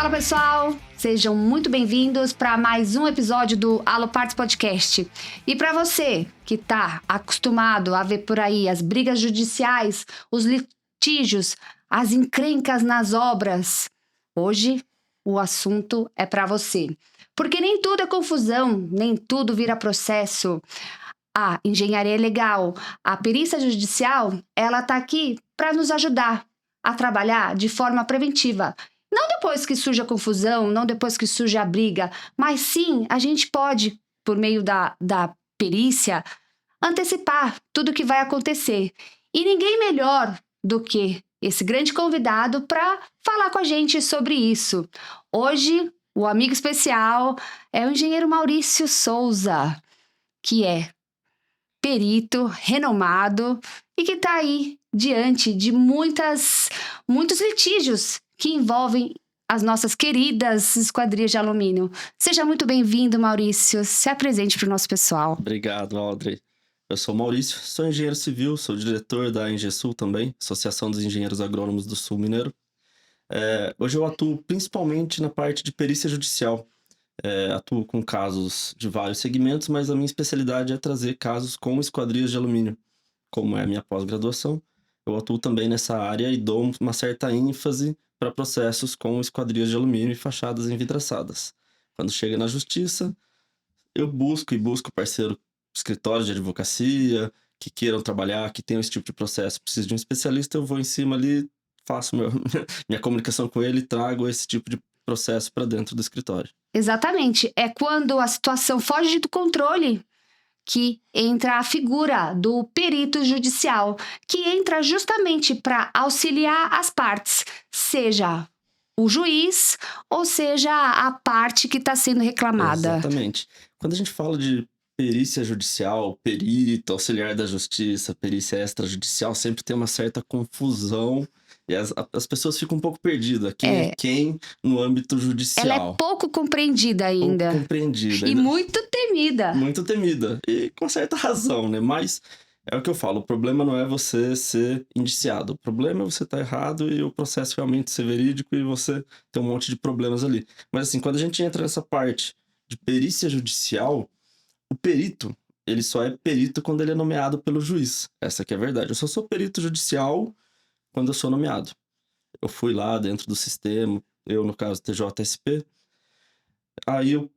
Fala pessoal, sejam muito bem-vindos para mais um episódio do Aloparts Podcast. E para você que está acostumado a ver por aí as brigas judiciais, os litígios, as encrencas nas obras, hoje o assunto é para você. Porque nem tudo é confusão, nem tudo vira processo. A engenharia legal, a perícia judicial, ela está aqui para nos ajudar a trabalhar de forma preventiva. Não depois que surge a confusão, não depois que surge a briga, mas sim a gente pode, por meio da perícia, antecipar tudo o que vai acontecer. E ninguém melhor do que esse grande convidado para falar com a gente sobre isso. Hoje, o amigo especial é o engenheiro Maurício Souza, que é perito renomado e que está aí diante de muitos litígios que envolvem as nossas queridas esquadrias de alumínio. Seja muito bem-vindo, Maurício. Se apresente para o nosso pessoal. Obrigado, Audrey. Eu sou o Maurício, sou engenheiro civil, sou diretor da Engesul também, Associação dos Engenheiros Agrônomos do Sul Mineiro. Hoje eu atuo principalmente na parte de perícia judicial. Atuo com casos de vários segmentos, mas a minha especialidade é trazer casos com esquadrias de alumínio. Como é a minha pós-graduação, eu atuo também nessa área e dou uma certa ênfase para processos com esquadrias de alumínio e fachadas envidraçadas. Quando chega na justiça, eu busco parceiro, escritórios de advocacia, que queiram trabalhar, que tenham esse tipo de processo, preciso de um especialista, eu vou em cima ali, faço minha comunicação com ele e trago esse tipo de processo para dentro do escritório. Exatamente. É quando a situação foge do controle que entra a figura do perito judicial, que entra justamente para auxiliar as partes, seja o juiz ou seja a parte que está sendo reclamada. Exatamente. Quando a gente fala de perícia judicial, perito, auxiliar da justiça, perícia extrajudicial, sempre tem uma certa confusão e as pessoas ficam um pouco perdidas. Quem é quem no âmbito judicial? Ela é pouco compreendida ainda. Pouco compreendida. E muito temida. Muito temida. E com certa razão, né? Mas é o que eu falo, o problema não é você ser indiciado. O problema é você estar errado e o processo realmente ser verídico e você ter um monte de problemas ali. Mas assim, quando a gente entra nessa parte de perícia judicial, o perito, ele só é perito quando ele é nomeado pelo juiz. Essa que é a verdade. Eu só sou perito judicial quando eu sou nomeado. Eu fui lá dentro do sistema, eu no caso TJSP, aí eu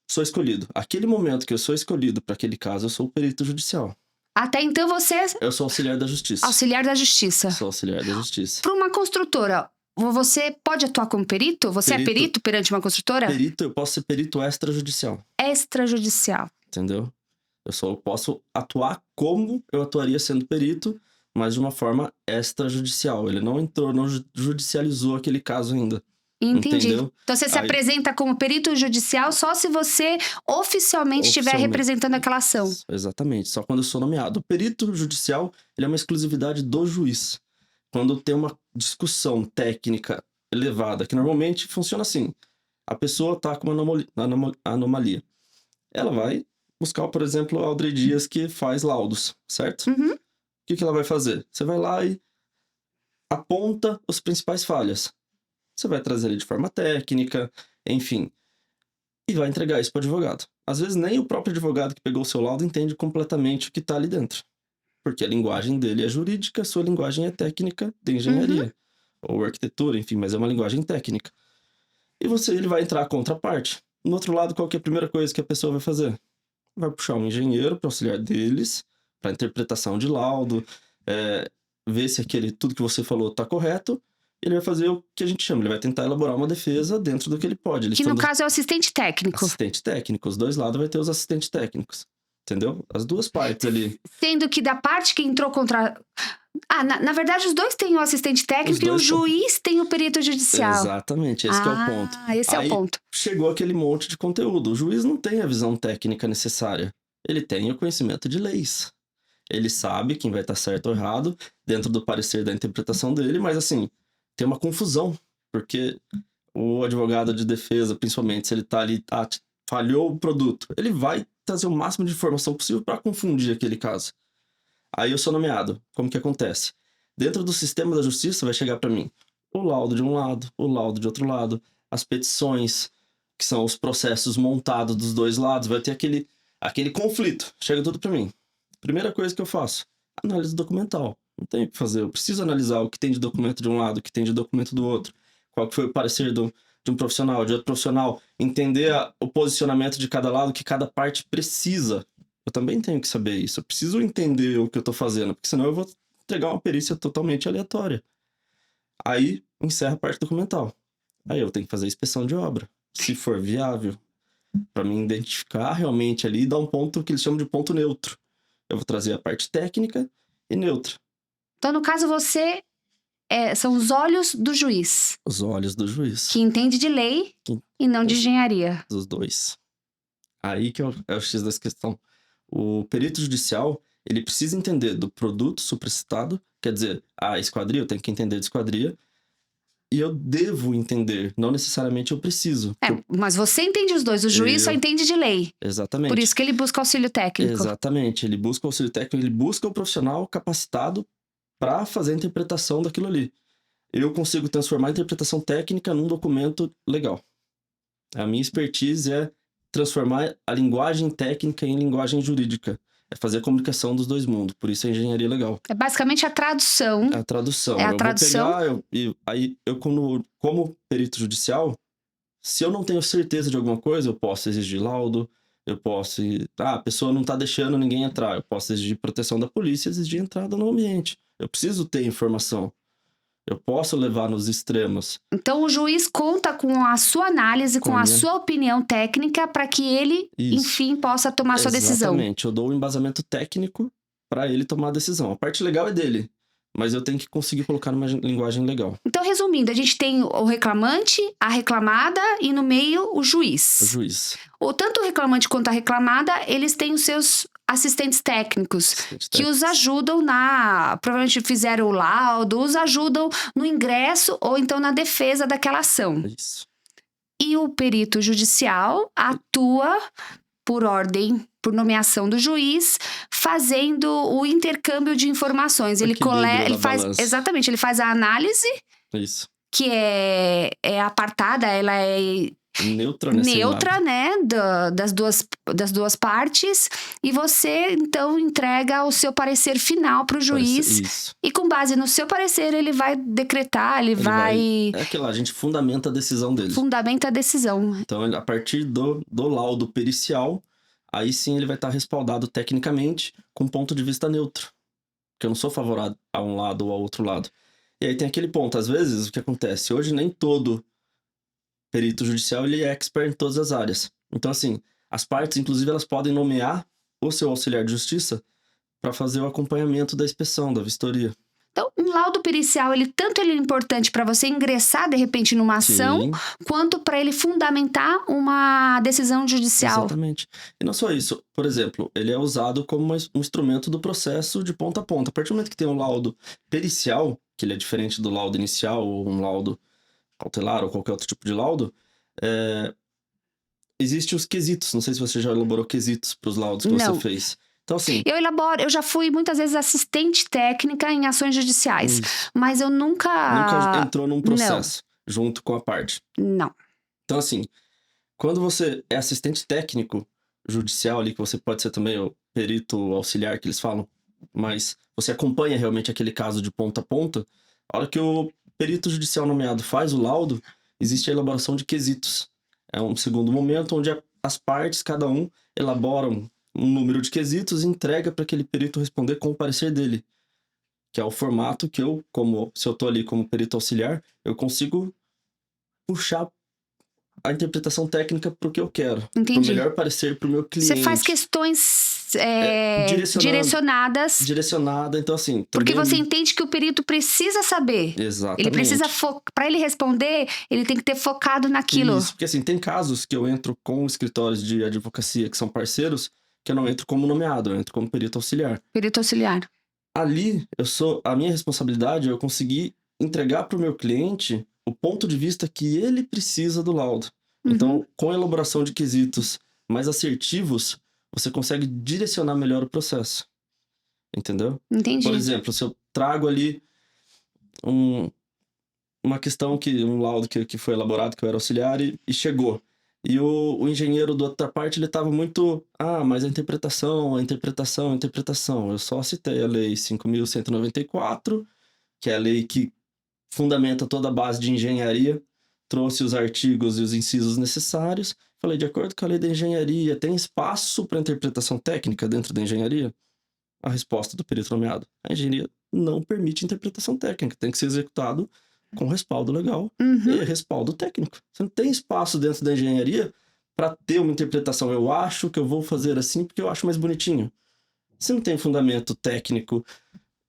sou escolhido. Aquele momento que eu sou escolhido para aquele caso, eu sou o perito judicial. Até então você... Eu sou auxiliar da justiça. Auxiliar da justiça. Sou auxiliar da justiça. Para uma construtora, você pode atuar como perito? Você é perito perante uma construtora? Perito, eu posso ser perito extrajudicial. Extrajudicial. Entendeu? Eu posso atuar como eu atuaria sendo perito, mas de uma forma extrajudicial. Ele não entrou, não judicializou aquele caso ainda. Entendi. Entendeu? Então você se apresenta como perito judicial só se você oficialmente estiver representando aquela ação. Exatamente, só quando eu sou nomeado. O perito judicial, ele é uma exclusividade do juiz. Quando tem uma discussão técnica elevada, que normalmente funciona assim. A pessoa está com uma anomalia. Ela vai buscar, por exemplo, a Audrey Dias, que faz laudos, certo? Uhum. O que ela vai fazer? Você vai lá e aponta as principais falhas. Você vai trazer ele de forma técnica, enfim, e vai entregar isso para o advogado. Às vezes nem o próprio advogado que pegou o seu laudo entende completamente o que está ali dentro. Porque a linguagem dele é jurídica, a sua linguagem é técnica de engenharia. Ou arquitetura, enfim, mas é uma linguagem técnica. E ele vai entrar contra a parte. No outro lado, qual que é a primeira coisa que a pessoa vai fazer? Vai puxar um engenheiro para auxiliar deles, para interpretação de laudo, ver se tudo que você falou está correto. Ele vai fazer o que a gente chama, ele vai tentar elaborar uma defesa dentro do que ele pode. Que no caso é o assistente técnico. Assistente técnico, os dois lados vai ter os assistentes técnicos, entendeu? As duas partes ali. Sendo que da parte que entrou contra... na verdade os dois têm o assistente técnico e o juiz tem o perito judicial. Exatamente, esse que é o ponto. Esse é o ponto. Chegou aquele monte de conteúdo, o juiz não tem a visão técnica necessária, ele tem o conhecimento de leis. Ele sabe quem vai estar certo ou errado dentro do parecer da interpretação dele, mas assim... tem uma confusão, porque o advogado de defesa, principalmente, se ele tá ali, falhou o produto, ele vai trazer o máximo de informação possível para confundir aquele caso. Aí eu sou nomeado. Como que acontece? Dentro do sistema da justiça vai chegar para mim o laudo de um lado, o laudo de outro lado, as petições, que são os processos montados dos dois lados, vai ter aquele conflito. Chega tudo para mim. Primeira coisa que eu faço, análise documental. Não tem o que fazer, eu preciso analisar o que tem de documento de um lado, o que tem de documento do outro. Qual que foi o parecer de um profissional, de outro profissional. Entender o posicionamento de cada lado, que cada parte precisa. Eu também tenho que saber isso. Eu preciso entender o que eu tô fazendo, porque senão eu vou entregar uma perícia totalmente aleatória. Aí, encerra a parte documental. Aí eu tenho que fazer a inspeção de obra, se for viável, para me identificar realmente ali e dar um ponto que eles chamam de ponto neutro. Eu vou trazer a parte técnica e neutra. Então, no caso, você são os olhos do juiz. Os olhos do juiz. Que entende de lei e não de engenharia. Dos dois. Aí que é o X da questão. O perito judicial, ele precisa entender do produto supracitado, quer dizer, a esquadria, eu tenho que entender de esquadria, e eu devo entender, não necessariamente eu preciso. Mas você entende os dois, o juiz só entende de lei. Exatamente. Por isso que ele busca auxílio técnico. Exatamente, ele busca auxílio técnico, ele busca o profissional capacitado para fazer a interpretação daquilo ali. Eu consigo transformar a interpretação técnica num documento legal. A minha expertise é transformar a linguagem técnica em linguagem jurídica. É fazer a comunicação dos dois mundos. Por isso a engenharia legal. É basicamente a tradução. É a tradução. É a tradução. Vou pegar, aí eu como perito judicial, se eu não tenho certeza de alguma coisa, eu posso exigir laudo, eu posso... a pessoa não tá deixando ninguém entrar. Eu posso exigir proteção da polícia, exigir entrada no ambiente. Eu preciso ter informação. Eu posso levar nos extremos. Então, o juiz conta com a sua análise, com a sua opinião técnica, para que ele, enfim, possa tomar sua decisão. Exatamente. Eu dou o embasamento técnico para ele tomar a decisão. A parte legal é dele, mas eu tenho que conseguir colocar numa linguagem legal. Então, resumindo, a gente tem o reclamante, a reclamada e no meio o juiz. O juiz. Tanto o reclamante quanto a reclamada, eles têm os seus assistentes técnicos que os ajudam provavelmente fizeram o laudo, os ajudam no ingresso ou então na defesa daquela ação. Isso. E o perito judicial atua por ordem, por nomeação do juiz, fazendo o intercâmbio de informações. Ele faz a análise. Isso. Que é apartada, ela é neutra, né, das duas partes, e você então entrega o seu parecer final para o juiz, e com base no seu parecer ele vai decretar, é aquilo lá, a gente fundamenta a decisão dele. Fundamenta a decisão. Então, a partir do laudo pericial, aí sim ele vai estar respaldado tecnicamente com ponto de vista neutro, porque eu não sou favorável a um lado ou ao outro lado. E aí tem aquele ponto, às vezes, o que acontece? Hoje nem todo perito judicial ele é expert em todas as áreas. Então, assim, as partes, inclusive, elas podem nomear o seu auxiliar de justiça para fazer o acompanhamento da inspeção, da vistoria. Então, um laudo pericial, tanto ele é importante para você ingressar, de repente, numa ação, quanto para ele fundamentar uma decisão judicial. Exatamente. E não só isso. Por exemplo, ele é usado como um instrumento do processo de ponta a ponta. A partir do momento que tem um laudo pericial, que ele é diferente do laudo inicial, ou um laudo cautelar, ou qualquer outro tipo de laudo, existem os quesitos. Não sei se você já elaborou quesitos para os laudos que você fez. Então, assim... Eu já fui muitas vezes assistente técnica em ações judiciais, mas eu nunca entrou num processo junto com a parte. Não. Então, assim, quando você é assistente técnico judicial ali, que você pode ser também o perito auxiliar que eles falam, mas você acompanha realmente aquele caso de ponta a ponta, a hora que o perito judicial nomeado faz o laudo, existe a elaboração de quesitos. É um segundo momento onde as partes, cada um, elaboram um número de quesitos e entrega para aquele perito responder com o parecer dele. Que é o formato que se eu tô ali como perito auxiliar, eu consigo puxar a interpretação técnica para o que eu quero. Entendi. Pro melhor parecer pro meu cliente. Você faz questões direcionadas. Direcionada, então assim... Porque você entende que o perito precisa saber. Exatamente. Ele precisa para ele responder, ele tem que ter focado naquilo. Isso, porque assim, tem casos que eu entro com escritórios de advocacia que são parceiros, que eu não entro como nomeado, eu entro como perito auxiliar. Perito auxiliar. Ali, a minha responsabilidade é eu conseguir entregar para o meu cliente o ponto de vista que ele precisa do laudo. Então, com a elaboração de quesitos mais assertivos, você consegue direcionar melhor o processo. Entendeu? Entendi. Por exemplo, se eu trago ali uma questão um laudo que foi elaborado, que eu era auxiliar, e chegou. E o engenheiro da outra parte, ele estava muito... mas a interpretação... Eu só citei a Lei 5.194, que é a lei que fundamenta toda a base de engenharia, trouxe os artigos e os incisos necessários. Falei, de acordo com a lei da engenharia, tem espaço para interpretação técnica dentro da engenharia? A resposta do perito nomeado: a engenharia não permite interpretação técnica, tem que ser executado com respaldo legal e respaldo técnico. Você não tem espaço dentro da engenharia para ter uma interpretação. Eu acho que eu vou fazer assim porque eu acho mais bonitinho. Se não tem fundamento técnico,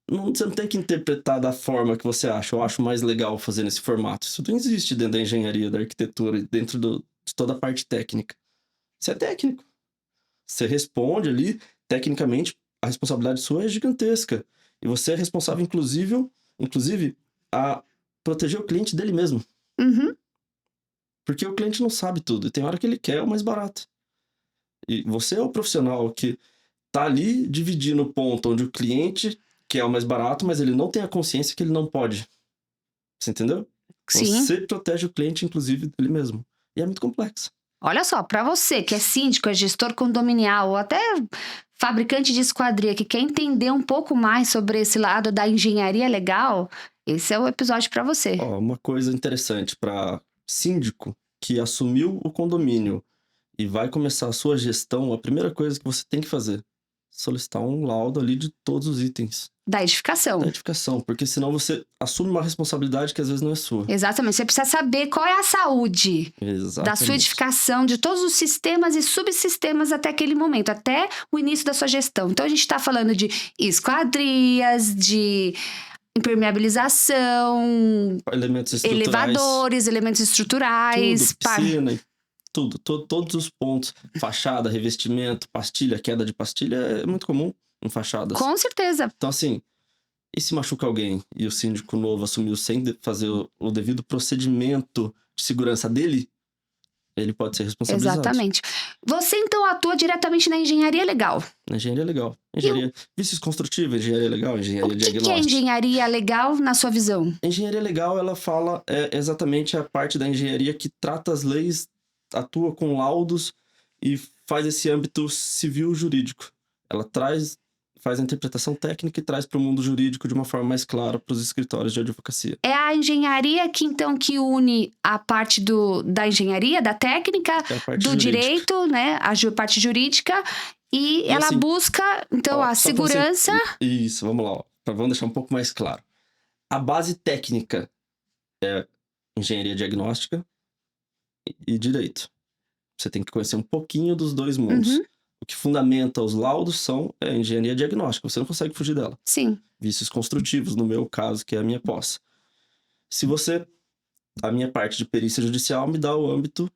você não tem que interpretar da forma que você acha. Eu acho mais legal fazer nesse formato. Isso não existe dentro da engenharia, da arquitetura, dentro de toda a parte técnica. Isso é técnico. Você responde ali, tecnicamente, a responsabilidade sua é gigantesca. E você é responsável, inclusive, a proteger o cliente dele mesmo. Porque o cliente não sabe tudo. E tem hora que ele quer o mais barato. E você é o profissional que tá ali dividindo o ponto onde o cliente quer o mais barato, mas ele não tem a consciência que ele não pode. Você entendeu? Sim. Você protege o cliente, inclusive, dele mesmo. E é muito complexo. Olha só, para você que é síndico, é gestor condominial ou até fabricante de esquadria, que quer entender um pouco mais sobre esse lado da engenharia legal, esse é o episódio para você. Uma coisa interessante para síndico que assumiu o condomínio e vai começar a sua gestão, a primeira coisa que você tem que fazer: solicitar um laudo ali de todos os itens Da edificação. da edificação, porque senão você assume uma responsabilidade que às vezes não é sua. Exatamente. Você precisa saber qual é a saúde da sua edificação, de todos os sistemas e subsistemas até aquele momento, até o início da sua gestão. Então, a gente está falando de esquadrias, de impermeabilização, Elementos estruturais, elevadores, elementos estruturais, tudo, piscina, tudo, todos os pontos, fachada, revestimento, pastilha, queda de pastilha é muito comum em fachadas. Com certeza. Então, assim, e se machuca alguém e o síndico novo assumiu sem fazer o devido procedimento de segurança dele, ele pode ser responsabilizado. Exatamente. Você, então, atua diretamente na engenharia legal. Na engenharia legal. Engenharia vícios construtiva, engenharia legal, engenharia diagnóstica. O que é engenharia legal na sua visão? Engenharia legal, ela fala exatamente a parte da engenharia que trata as leis, atua com laudos e faz esse âmbito civil-jurídico. Ela faz a interpretação técnica e traz para o mundo jurídico de uma forma mais clara para os escritórios de advocacia. É a engenharia que une a parte da engenharia, da técnica, do jurídica. Direito, né? A parte jurídica. E ela assim, busca, então, a segurança... Isso, vamos lá. Vamos deixar um pouco mais claro. A base técnica é engenharia diagnóstica e direito. Você tem que conhecer um pouquinho dos dois mundos. O que fundamenta os laudos é a engenharia diagnóstica. Você não consegue fugir dela. Sim. Vícios construtivos, no meu caso, que é a minha posse. A minha parte de perícia judicial me dá o âmbito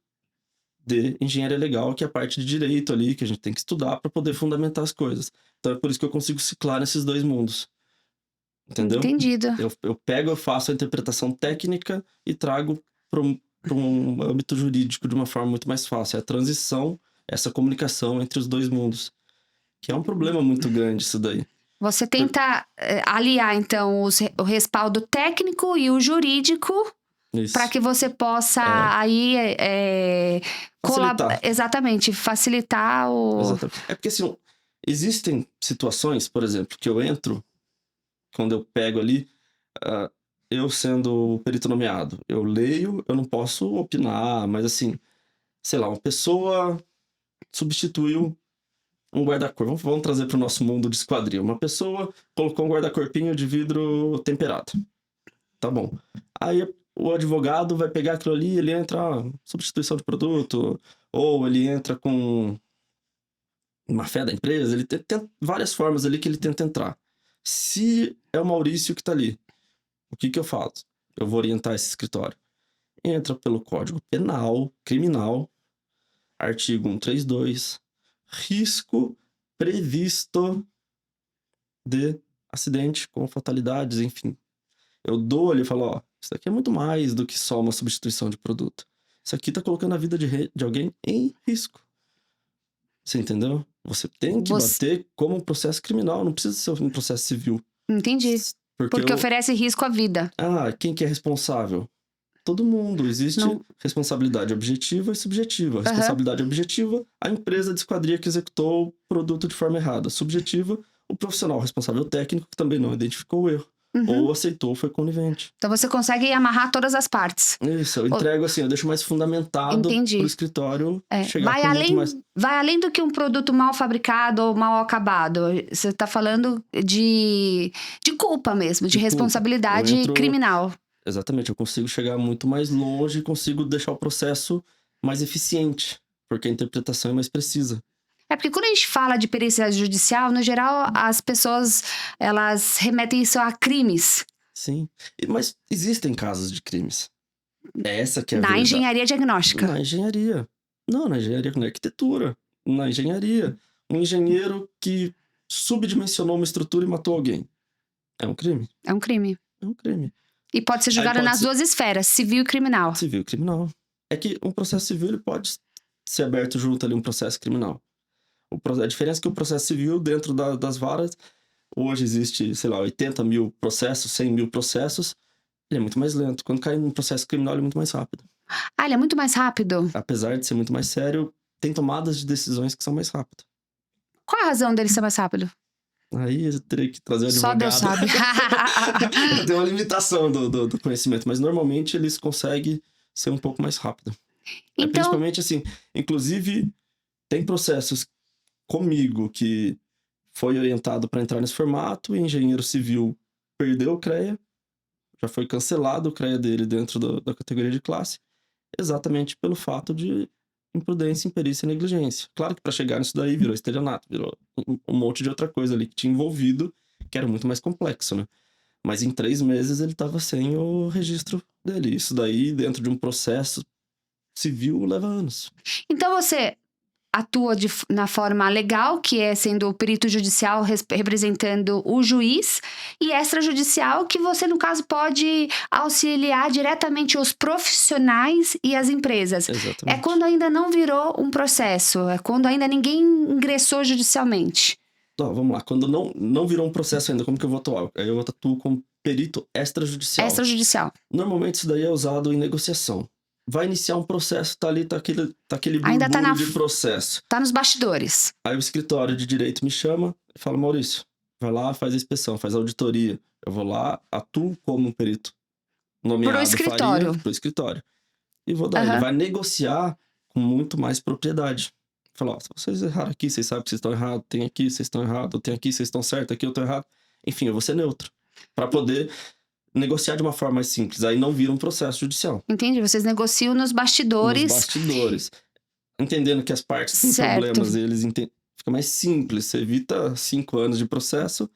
de engenharia legal, que é a parte de direito ali, que a gente tem que estudar para poder fundamentar as coisas. Então é por isso que eu consigo ciclar nesses dois mundos. Entendeu? Entendido. Eu faço a interpretação técnica e trago para um âmbito jurídico de uma forma muito mais fácil. É a transição, essa comunicação entre os dois mundos. Que é um problema muito grande isso daí. Você tenta aliar, então, o respaldo técnico e o jurídico para que você possa aí facilitar. Exatamente, facilitar o... Exatamente. É porque, assim, existem situações, por exemplo, que eu entro, quando eu pego ali, eu sendo o perito nomeado, eu leio, eu não posso opinar, mas assim, sei lá, uma pessoa substituiu um guarda-corpo. Vamos trazer para o nosso mundo de esquadria. Uma pessoa colocou um guarda-corpinho de vidro temperado. Tá bom. Aí o advogado vai pegar aquilo ali, ele entra substituição de produto, ou ele entra com má fé da empresa, ele tem várias formas ali que ele tenta entrar. Se é o Maurício que tá ali, o que eu faço? Eu vou orientar esse escritório. Entra pelo Código Penal, Criminal, artigo 132, risco previsto de acidente com fatalidades, enfim. Eu dou ali e falo, isso aqui é muito mais do que só uma substituição de produto. Isso aqui tá colocando a vida de alguém em risco. Você entendeu? Você tem que bater como um processo criminal, não precisa ser um processo civil. Entendi. Porque oferece risco à vida. Quem que é responsável? Todo mundo. Existe responsabilidade objetiva e subjetiva. Responsabilidade objetiva, a empresa de esquadria que executou o produto de forma errada. Subjetiva, o profissional responsável técnico que também não identificou o erro. Ou aceitou, foi conivente. Então você consegue amarrar todas as partes. Isso, eu entrego assim, eu deixo mais fundamentado pro escritório chegar com muito mais... Vai além do que um produto mal fabricado ou mal acabado. Você tá falando de culpa mesmo, de responsabilidade criminal. Exatamente, eu consigo chegar muito mais longe e consigo deixar o processo mais eficiente, porque a interpretação é mais precisa. Porque quando a gente fala de perícia judicial, no geral, as pessoas, elas remetem isso a crimes. Sim, mas existem casos de crimes. Essa que é a verdade. Na engenharia diagnóstica. Na engenharia. Não, na engenharia, na arquitetura. Na engenharia. Um engenheiro que subdimensionou uma estrutura e matou alguém. É um crime? É um crime. É um crime. E pode ser julgado nas duas esferas, civil e criminal. Civil e criminal. É que um processo civil ele pode ser aberto junto ali um processo criminal. A diferença é que o processo civil, dentro das varas, hoje existe, sei lá, 80 mil processos, 100 mil processos, ele é muito mais lento. Quando cai num processo criminal, ele é muito mais rápido. Ele é muito mais rápido? Apesar de ser muito mais sério, tem tomadas de decisões que são mais rápidas. Qual a razão dele ser mais rápido? Aí eu teria que trazer o advogado. Só Deus sabe. Tem uma limitação do conhecimento, mas normalmente eles conseguem ser um pouco mais rápido. Então... Principalmente assim, inclusive tem processos comigo que foi orientado para entrar nesse formato e engenheiro civil perdeu o CREA, já foi cancelado o CREA dele dentro da categoria de classe, exatamente pelo fato de imprudência, imperícia e negligência. Claro que para chegar nisso daí virou estelionato, virou um monte de outra coisa ali que tinha envolvido, que era muito mais complexo, né? Mas em 3 meses ele estava sem o registro dele. Isso daí, dentro de um processo civil, leva anos. Então você atua na forma legal, que é sendo o perito judicial representando o juiz, e extrajudicial, que você, no caso, pode auxiliar diretamente os profissionais e as empresas. Exatamente. É quando ainda não virou um processo, é quando ainda ninguém ingressou judicialmente. Vamos lá, quando não virou um processo ainda, como que eu vou atuar? Aí eu atuo como perito extrajudicial. Extrajudicial. Normalmente isso daí é usado em negociação. Vai iniciar um processo, tá aquele burburinho de processo. Tá nos bastidores. Aí o escritório de direito me chama e fala, Maurício, vai lá, faz a inspeção, faz a auditoria. Eu vou lá, atuo como um perito nomeado pro escritório. E vou dar. Ele vai negociar com muito mais propriedade. Falar, se vocês erraram aqui, vocês sabem que vocês estão errados, tem aqui, vocês estão errados, eu tenho aqui, vocês estão certos, aqui eu estou errado. Enfim, eu vou ser neutro. Para poder negociar de uma forma mais simples. Aí não vira um processo judicial. Entendi. Vocês negociam nos bastidores. Nos bastidores. Entendendo que as partes têm problemas, eles fica mais simples. Você evita 5 anos de processo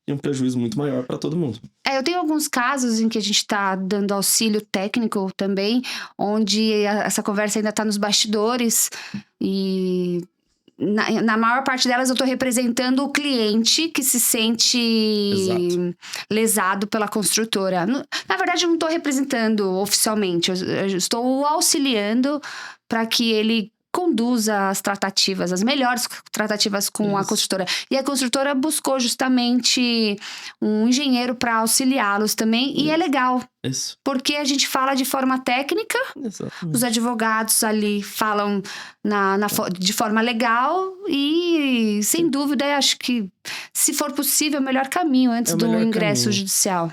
e um prejuízo muito maior para todo mundo. Eu tenho alguns casos em que a gente está dando auxílio técnico também, onde essa conversa ainda está nos bastidores e... Na maior parte delas eu estou representando o cliente que se sente lesado pela construtora. Na verdade, eu não estou representando oficialmente, eu estou auxiliando para que ele conduza as tratativas, as melhores tratativas com a construtora. E a construtora buscou justamente um engenheiro para auxiliá-los também, e é legal. Isso. Porque a gente fala de forma técnica, os advogados ali falam de forma legal e, sem dúvida, acho que, se for possível, é o melhor caminho antes do ingresso judicial.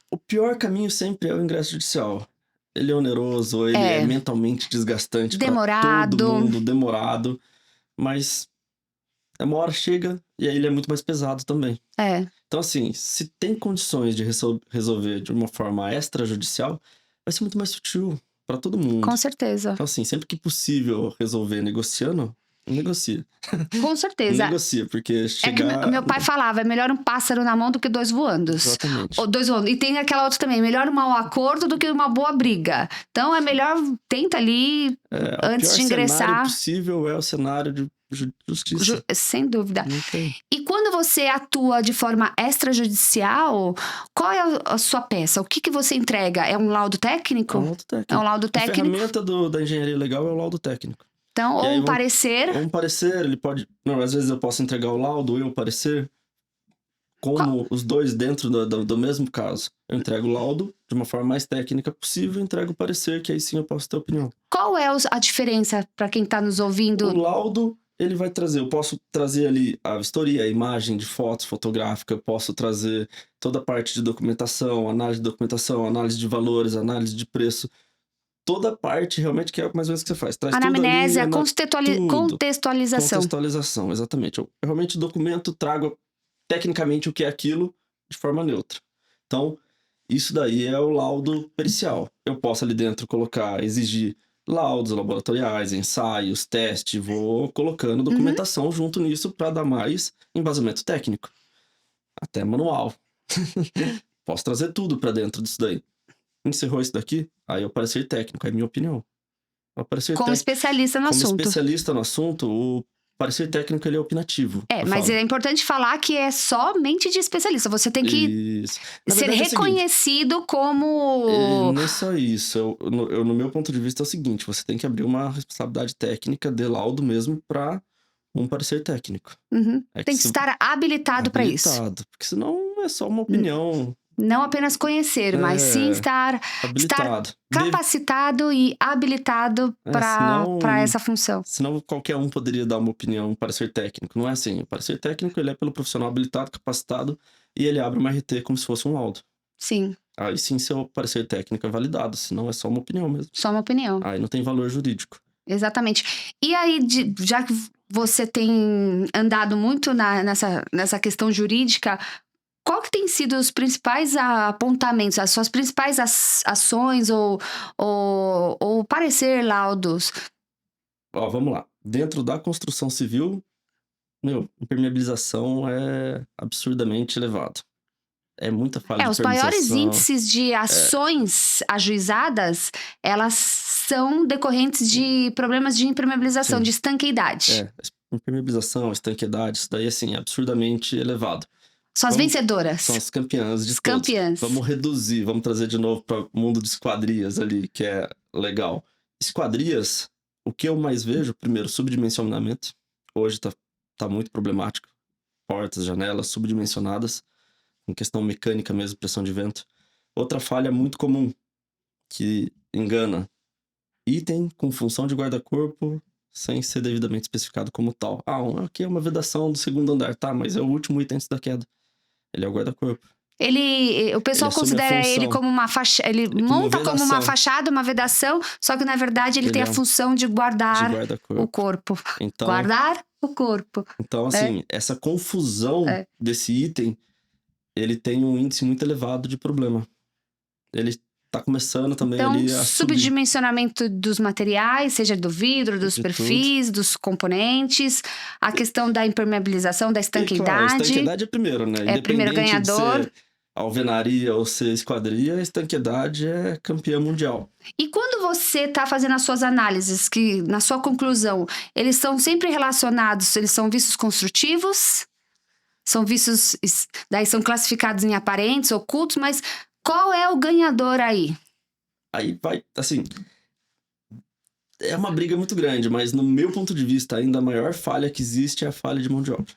O pior caminho sempre é o ingresso judicial. Ele é oneroso, ele é mentalmente desgastante para todo mundo, demorado. Mas uma hora chega e aí ele é muito mais pesado também. Então, assim, se tem condições de resolver de uma forma extrajudicial, vai ser muito mais sutil para todo mundo. Com certeza. Então, assim, sempre que possível resolver negociando, negocia. Com certeza. Negocia, porque chegar... É que meu pai falava, é melhor um pássaro na mão do que 2 voando. Exatamente. Ou 2 voando. E tem aquela outra também, melhor um mau acordo do que uma boa briga. Então, é melhor, tenta ali, antes de ingressar. O cenário possível é o cenário de justiça. Sem dúvida. E quando você atua de forma extrajudicial, qual é a sua peça? O que você entrega? É um laudo técnico? É um laudo técnico. É um laudo técnico. A ferramenta da engenharia legal é o laudo técnico. Então, ou um parecer. Ou um parecer, ele pode... Não, às vezes eu posso entregar o laudo, ou eu parecer. como os dois dentro do mesmo caso. Eu entrego o laudo de uma forma mais técnica possível, entrego o parecer, que aí sim eu posso ter opinião. Qual é a diferença para quem está nos ouvindo? O laudo, ele vai trazer, eu posso trazer ali a vistoria, a imagem de fotos fotográfica, eu posso trazer toda a parte de documentação, análise de valores, análise de preço, toda a parte realmente que é mais ou menos o que você faz. Traz Anamnese, tudo ali, a contextualização. Contextualização, exatamente. Eu realmente documento, trago tecnicamente o que é aquilo de forma neutra. Então, isso daí é o laudo pericial. Eu posso ali dentro colocar, exigir laudos laboratoriais, ensaios, teste, vou colocando documentação junto nisso para dar mais embasamento técnico. Até manual. Posso trazer tudo para dentro disso daí. Encerrou isso daqui, aí é o parecer técnico, é minha opinião. Como especialista no assunto. Como especialista no assunto, o parecer técnico ele é opinativo. Mas é importante falar que é somente de especialista. Você tem que ser reconhecido como... Não é só isso. No meu ponto de vista é o seguinte, você tem que abrir uma responsabilidade técnica de laudo mesmo para um parecer técnico. Tem que estar habilitado para isso. Porque senão é só uma opinião... Não apenas conhecer, mas sim estar capacitado e habilitado para essa função. Senão qualquer um poderia dar uma opinião, um parecer técnico. Não é assim. O parecer técnico ele é pelo profissional habilitado, capacitado, e ele abre uma RT como se fosse um laudo. Sim. Aí sim seu parecer técnico é validado, senão é só uma opinião mesmo. Só uma opinião. Aí não tem valor jurídico. Exatamente. E aí, já que você tem andado muito nessa questão jurídica... Qual que tem sido os principais apontamentos, as suas principais ações ou parecer laudos? Vamos lá. Dentro da construção civil, impermeabilização é absurdamente elevado. É muita falha de os maiores índices de ações ajuizadas, elas são decorrentes de problemas de impermeabilização, de estanqueidade. Impermeabilização, estanqueidade, isso daí assim, é absurdamente elevado. São as vencedoras. São as campeãs de todos. Vamos reduzir, vamos trazer de novo para o mundo de esquadrias ali, que é legal. Esquadrias, o que eu mais vejo, primeiro, subdimensionamento. Hoje tá muito problemático. Portas, janelas subdimensionadas, em questão mecânica mesmo, pressão de vento. Outra falha muito comum, que engana. Item com função de guarda-corpo, sem ser devidamente especificado como tal. Aqui é uma vedação do segundo andar, tá, mas é o último item antes da queda. Ele é o guarda-corpo. O pessoal considera ele como uma fachada. Ele monta como uma fachada, uma vedação, só que na verdade ele tem a função de guardar o corpo. Então, guardar o corpo. Então, assim, essa confusão desse item, ele tem um índice muito elevado de problema. Ele tá começando também ali a subdimensionamento dos materiais, seja do vidro, dos perfis, dos componentes, a questão da impermeabilização, da estanqueidade. Claro, a estanqueidade é primeiro, né? É primeiro ganhador. De ser alvenaria ou ser esquadria, a estanqueidade é campeã mundial. E quando você tá fazendo as suas análises, que na sua conclusão, eles são sempre relacionados, eles são vistos construtivos, são vistos, daí são classificados em aparentes, ocultos, mas qual é o ganhador aí? Aí vai, assim, é uma briga muito grande, mas no meu ponto de vista, ainda a maior falha que existe é a falha de mão de obra.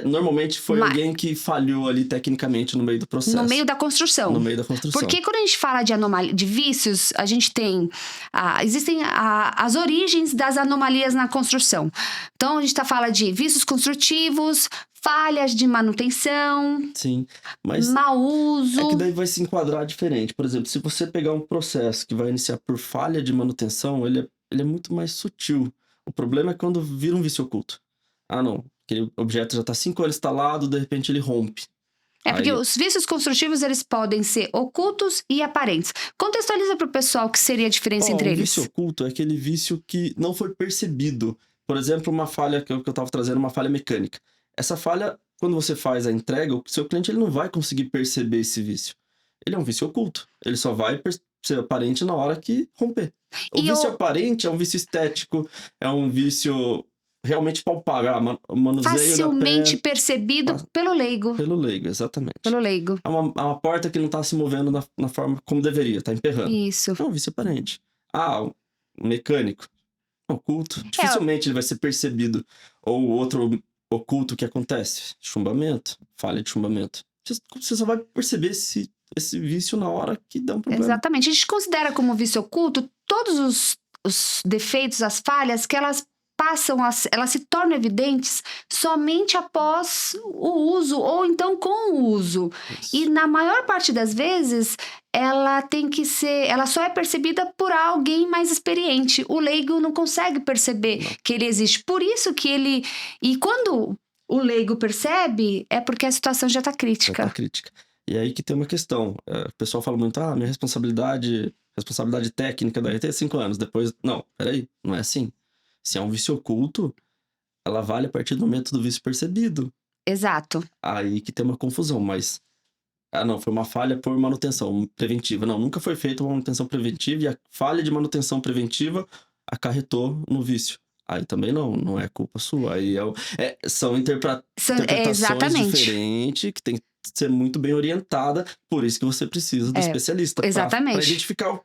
Normalmente foi alguém que falhou ali tecnicamente no meio do processo. No meio da construção. No meio da construção. Porque quando a gente fala de de vícios, a gente tem... existem as origens das anomalias na construção. Então, a gente fala de vícios construtivos, falhas de manutenção. Sim, mas... mau uso. É que daí vai se enquadrar diferente. Por exemplo, se você pegar um processo que vai iniciar por falha de manutenção, ele é muito mais sutil. O problema é quando vira um vício oculto. Não. Aquele objeto já está 5 anos instalado, de repente ele rompe. Porque os vícios construtivos, eles podem ser ocultos e aparentes. Contextualiza para o pessoal o que seria a diferença entre eles. O vício oculto é aquele vício que não foi percebido. Por exemplo, uma falha que eu estava trazendo, uma falha mecânica. Essa falha, quando você faz a entrega, o seu cliente ele não vai conseguir perceber esse vício. Ele é um vício oculto. Ele só vai ser aparente na hora que romper. O vício aparente é um vício estético, é um vício... realmente palpável, manuseio facilmente percebido pelo leigo. Pelo leigo, exatamente. Pelo leigo. É uma porta que não está se movendo na forma como deveria, está emperrando. Isso. É um vício aparente. Um mecânico, oculto. Dificilmente ele vai ser percebido. Ou oculto, o que acontece? Chumbamento, falha de chumbamento. Você só vai perceber esse vício na hora que dá um problema. Exatamente. A gente considera como vício oculto todos os defeitos, as falhas que elas elas se tornam evidentes somente após o uso ou então com o uso. Isso. E na maior parte das vezes, ela só é percebida por alguém mais experiente. O leigo não consegue perceber que ele existe. Por isso que e quando o leigo percebe, é porque a situação já está crítica. Já tá crítica. E aí que tem uma questão. O pessoal fala muito, minha responsabilidade técnica da RT é 5 anos. Depois, não, peraí, não é assim. Se é um vício oculto, ela vale a partir do momento do vício percebido. Exato. Aí que tem uma confusão, mas... não, foi uma falha por manutenção preventiva. Não, nunca foi feita uma manutenção preventiva e a falha de manutenção preventiva acarretou no vício. Aí também não é culpa sua. Aí são interpretações diferentes que tem que ser muito bem orientada. Por isso que você precisa do especialista. Exatamente. Pra identificar,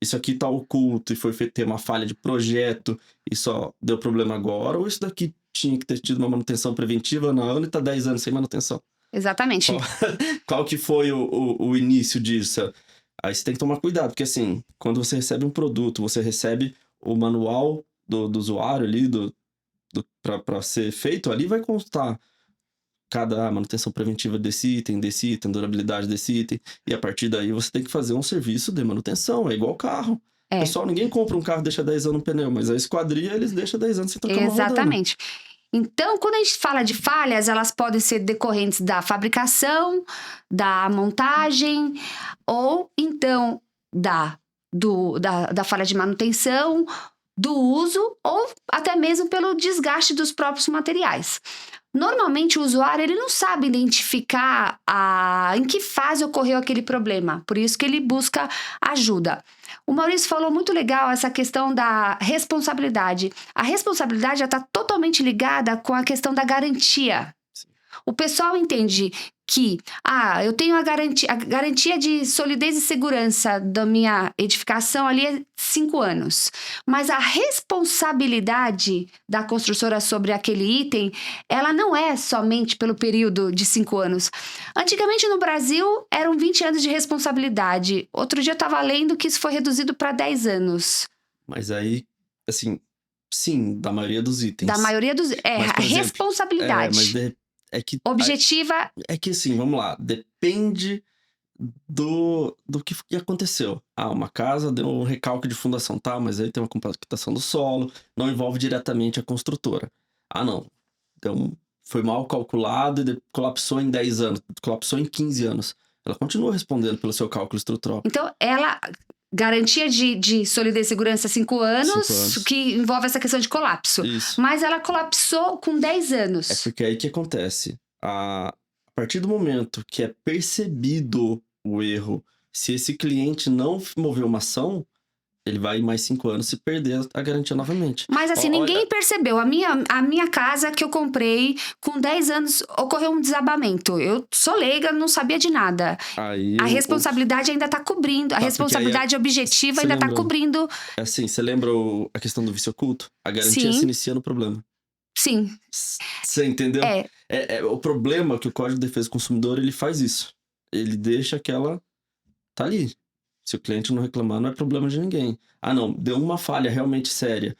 isso aqui tá oculto e foi ter uma falha de projeto e só deu problema agora. Ou isso daqui tinha que ter tido uma manutenção preventiva na ano e tá 10 anos sem manutenção. Exatamente. Qual que foi o início disso? Aí você tem que tomar cuidado, porque assim, quando você recebe um produto, você recebe o manual do usuário ali, para ser feito, ali vai constar cada manutenção preventiva desse item, durabilidade desse item, e a partir daí você tem que fazer um serviço de manutenção, é igual carro. Pessoal, ninguém compra um carro e deixa 10 anos no pneu, mas a esquadria eles deixam 10 anos sem trocar uma rodando. Exatamente. Então, quando a gente fala de falhas, elas podem ser decorrentes da fabricação, da montagem, ou então da falha de manutenção, do uso, ou até mesmo pelo desgaste dos próprios materiais. Normalmente, o usuário ele não sabe identificar em que fase ocorreu aquele problema, por isso que ele busca ajuda. O Maurício falou muito legal essa questão da responsabilidade. A responsabilidade já está totalmente ligada com a questão da garantia. Sim. O pessoal entende que eu tenho a garantia de solidez e segurança da minha edificação ali é 5 anos. Mas a responsabilidade da construtora sobre aquele item, ela não é somente pelo período de 5 anos. Antigamente no Brasil eram 20 anos de responsabilidade. Outro dia eu estava lendo que isso foi reduzido para 10 anos. Mas aí, assim, sim, da maioria dos itens. Da maioria dos... Mas, a por exemplo, responsabilidade. Objetiva. É que assim, vamos lá, depende do que aconteceu. Uma casa deu um recalque de fundação, mas aí tem uma compactação do solo, não envolve diretamente a construtora. Não, então foi mal calculado e colapsou em 10 anos, colapsou em 15 anos. Ela continua respondendo pelo seu cálculo estrutural. Então, garantia de solidez e segurança 5 anos, que envolve essa questão de colapso. Isso. Mas ela colapsou com 10 anos. É porque aí que acontece. A partir do momento que é percebido o erro, se esse cliente não mover uma ação, ele vai mais 5 anos se perder a garantia novamente. Mas assim, ninguém percebeu. A minha casa que eu comprei, com 10 anos, ocorreu um desabamento. Eu sou leiga, não sabia de nada. A responsabilidade ainda tá cobrindo. A responsabilidade objetiva ainda tá cobrindo. É assim, você lembra a questão do vício oculto? A garantia se inicia no problema. Sim. Você entendeu? É o problema que o Código de Defesa do Consumidor, ele faz isso. Ele deixa que ela tá ali. Se o cliente não reclamar, não é problema de ninguém. Não, deu uma falha realmente séria.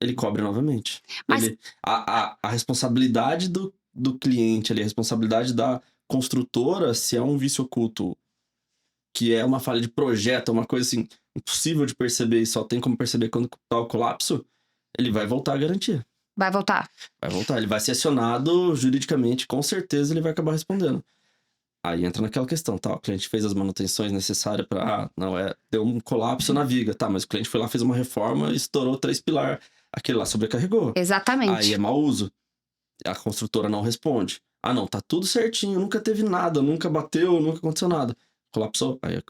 Ele cobre novamente. Mas... A responsabilidade do cliente ali, a responsabilidade da construtora, se é um vício oculto, que é uma falha de projeto, uma coisa assim, impossível de perceber e só tem como perceber quando tá o colapso, ele vai voltar a garantia. Vai voltar. Ele vai ser acionado juridicamente, com certeza ele vai acabar respondendo. Aí entra naquela questão, o cliente fez as manutenções necessárias para... deu um colapso na viga, mas o cliente foi lá, fez uma reforma, estourou 3 pilares, aquele lá sobrecarregou. Exatamente. Aí é mau uso. A construtora não responde. Tá tudo certinho, nunca teve nada, nunca bateu, nunca aconteceu nada. Colapsou. Aí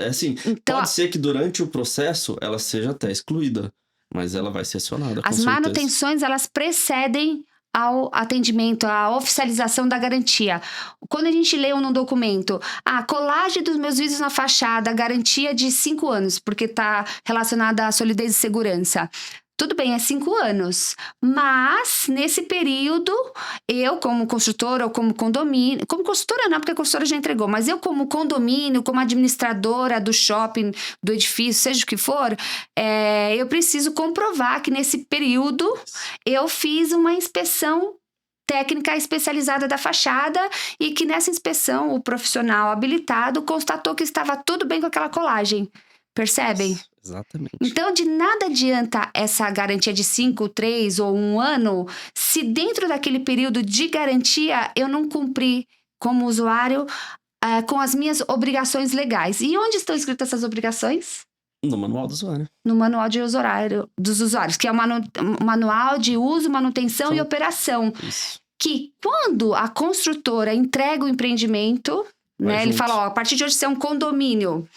assim, então, pode ser que durante o processo ela seja até excluída, mas ela vai ser acionada, com As certeza. manutenções, elas precedem ao atendimento, à oficialização da garantia. Quando a gente lê num documento, colagem dos meus vidros na fachada, garantia de 5 anos, porque está relacionada à solidez e segurança. Tudo bem, é 5 anos. Mas, nesse período, eu, como construtora ou como condomínio... Como construtora não, porque a construtora já entregou. Mas eu, como condomínio, como administradora do shopping, do edifício, seja o que for, eu preciso comprovar que nesse período eu fiz uma inspeção técnica especializada da fachada e que nessa inspeção o profissional habilitado constatou que estava tudo bem com aquela colagem. Percebem? Exatamente. Então, de nada adianta essa garantia de 5, 3 ou 1 ano se dentro daquele período de garantia eu não cumprir como usuário com as minhas obrigações legais. E onde estão escritas essas obrigações? No manual do usuário. No manual de usuário, dos usuários, que é o manual de uso, manutenção e operação. Isso. Que quando a construtora entrega o empreendimento, né, ele fala, a partir de hoje você é um condomínio.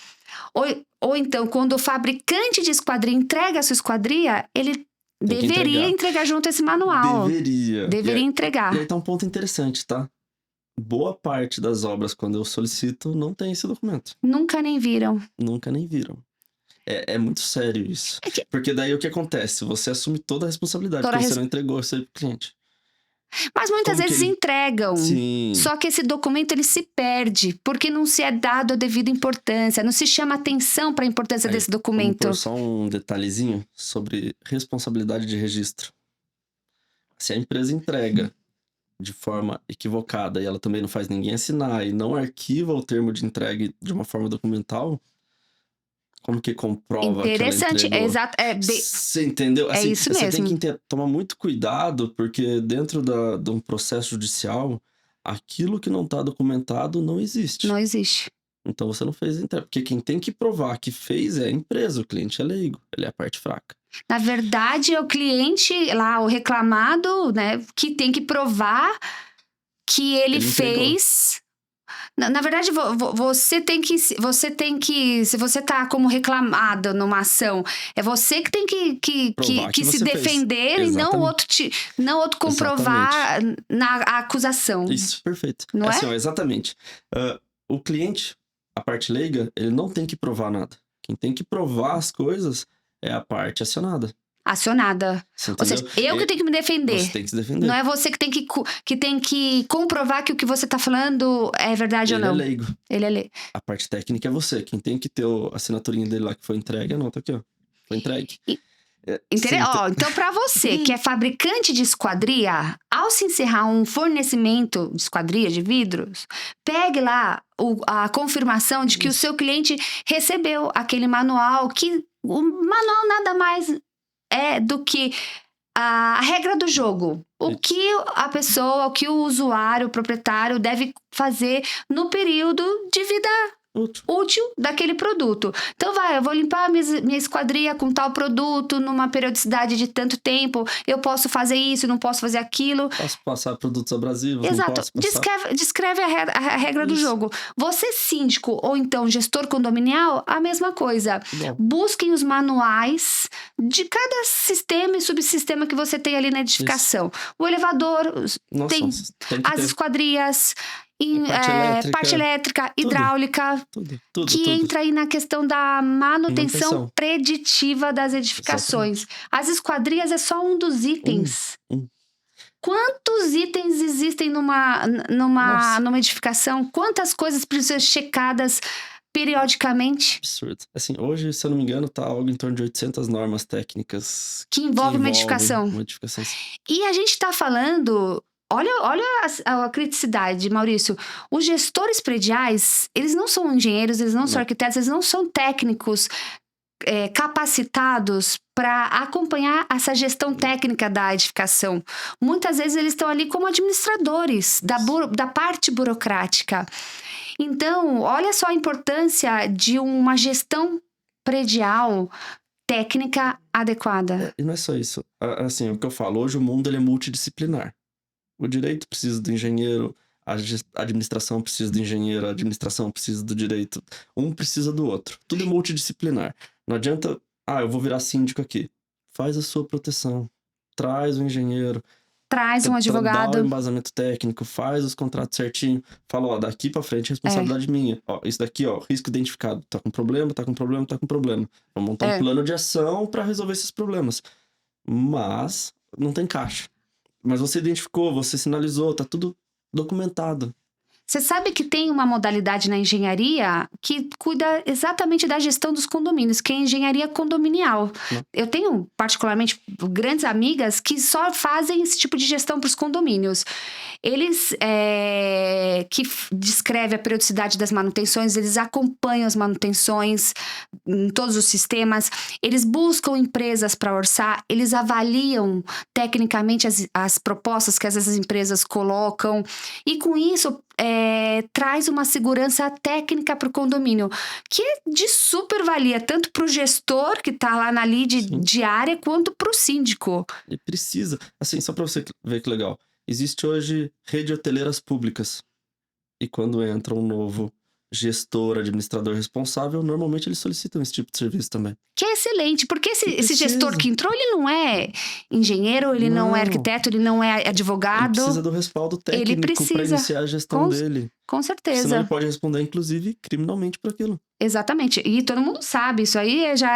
Ou então, quando o fabricante de esquadria entrega a sua esquadria, ele deveria entregar junto esse manual. Deveria entregar. E aí tá um ponto interessante, tá? Boa parte das obras, quando eu solicito, não tem esse documento. Nunca nem viram. É muito sério isso. Porque daí o que acontece? Você assume toda a responsabilidade, porque você não entregou isso aí pro cliente. Mas muitas vezes entregam. Sim. Só que esse documento ele se perde, porque não se é dado a devida importância, não se chama atenção para a importância desse documento. Vamos pôr só um detalhezinho sobre responsabilidade de registro. Se a empresa entrega de forma equivocada e ela também não faz ninguém assinar e não arquiva o termo de entrega de uma forma documental, como que comprova interessante, que ela entregou? Exato. Você entendeu? É isso você mesmo. tem que tomar muito cuidado, porque dentro de um processo judicial, aquilo que não está documentado não existe. Não existe. Então você não fez a entrega. Porque quem tem que provar que fez é a empresa, o cliente é leigo, ele é a parte fraca. Na verdade, é o cliente, lá, o reclamado, né, que tem que provar que ele fez... Na verdade, você tem que, se você tá como reclamado numa ação, é você que tem que se defender e não outro comprovar na acusação. Isso, perfeito. Não é? Assim, ó, exatamente. O cliente, a parte leiga, ele não tem que provar nada. Quem tem que provar as coisas é a parte acionada. Ou seja, eu que tenho que me defender. Você tem que se defender. Não é você que tem que comprovar que o que você tá falando é verdade ou não. Ele é leigo. Ele é leigo. A parte técnica é você. Quem tem que ter a assinaturinha dele lá que foi entregue, anota aqui, ó. Foi entregue. Entendeu? Então, para você que é fabricante de esquadria, ao se encerrar um fornecimento de esquadria de vidros, pegue lá a confirmação de que o seu cliente recebeu aquele manual, que o manual nada mais é do que a regra do jogo. O que a pessoa, o que o usuário, o proprietário deve fazer no período de vida útil daquele produto. Então eu vou limpar minha esquadria com tal produto numa periodicidade de tanto tempo, eu posso fazer isso, não posso fazer aquilo. Posso passar produtos abrasivos, Exato. não posso passar. Descreve a regra do jogo. Você, síndico ou então gestor condominial, a mesma coisa. Busquem os manuais de cada sistema e subsistema que você tem ali na edificação. Isso. O elevador, tem as esquadrias... parte elétrica, hidráulica, tudo. Entra aí na questão da manutenção preditiva das edificações. Exatamente. As esquadrias é só um dos itens. Quantos itens existem numa edificação? Quantas coisas precisam ser checadas periodicamente? Absurdo. Assim, hoje, se eu não me engano, tá algo em torno de 800 normas técnicas que envolvem uma edificação. E a gente tá falando... Olha a criticidade, Maurício. Os gestores prediais, eles não são engenheiros, eles não são arquitetos, eles não são técnicos capacitados para acompanhar essa gestão técnica da edificação. Muitas vezes eles estão ali como administradores da parte burocrática. Então, olha só a importância de uma gestão predial técnica adequada. E não é só isso. Assim, o que eu falo, hoje o mundo ele é multidisciplinar. O direito precisa do engenheiro, a administração precisa do engenheiro, a administração precisa do direito. Um precisa do outro. Tudo é multidisciplinar. Não adianta, eu vou virar síndico aqui. Faz a sua proteção. Traz um engenheiro. Traz um advogado. Dá o embasamento técnico, faz os contratos certinho. Fala, daqui pra frente é responsabilidade minha. Isso daqui, risco identificado. Tá com problema. Vamos montar um plano de ação pra resolver esses problemas. mas não tem caixa. Mas você identificou, você sinalizou, tá tudo documentado. Você sabe que tem uma modalidade na engenharia que cuida exatamente da gestão dos condomínios, que é a engenharia condominial. Não. Eu tenho, particularmente, grandes amigas que só fazem esse tipo de gestão para os condomínios. Eles descreve a periodicidade das manutenções, eles acompanham as manutenções em todos os sistemas, eles buscam empresas para orçar, eles avaliam tecnicamente as propostas que essas empresas colocam, e com isso traz uma segurança técnica para o condomínio, que é de super valia, tanto para o gestor que está lá na lead diária, quanto para o síndico. E precisa. Assim, só para você ver que legal. Existe hoje rede hoteleiras públicas. E quando entra um novo gestor, administrador responsável, normalmente eles solicitam esse tipo de serviço também. Que é excelente, porque esse gestor que entrou, ele não é engenheiro, ele não é arquiteto, ele não é advogado. Ele precisa do respaldo técnico para iniciar a gestão dele. Com certeza. Senão ele pode responder, inclusive, criminalmente por aquilo. Exatamente. E todo mundo sabe, isso aí já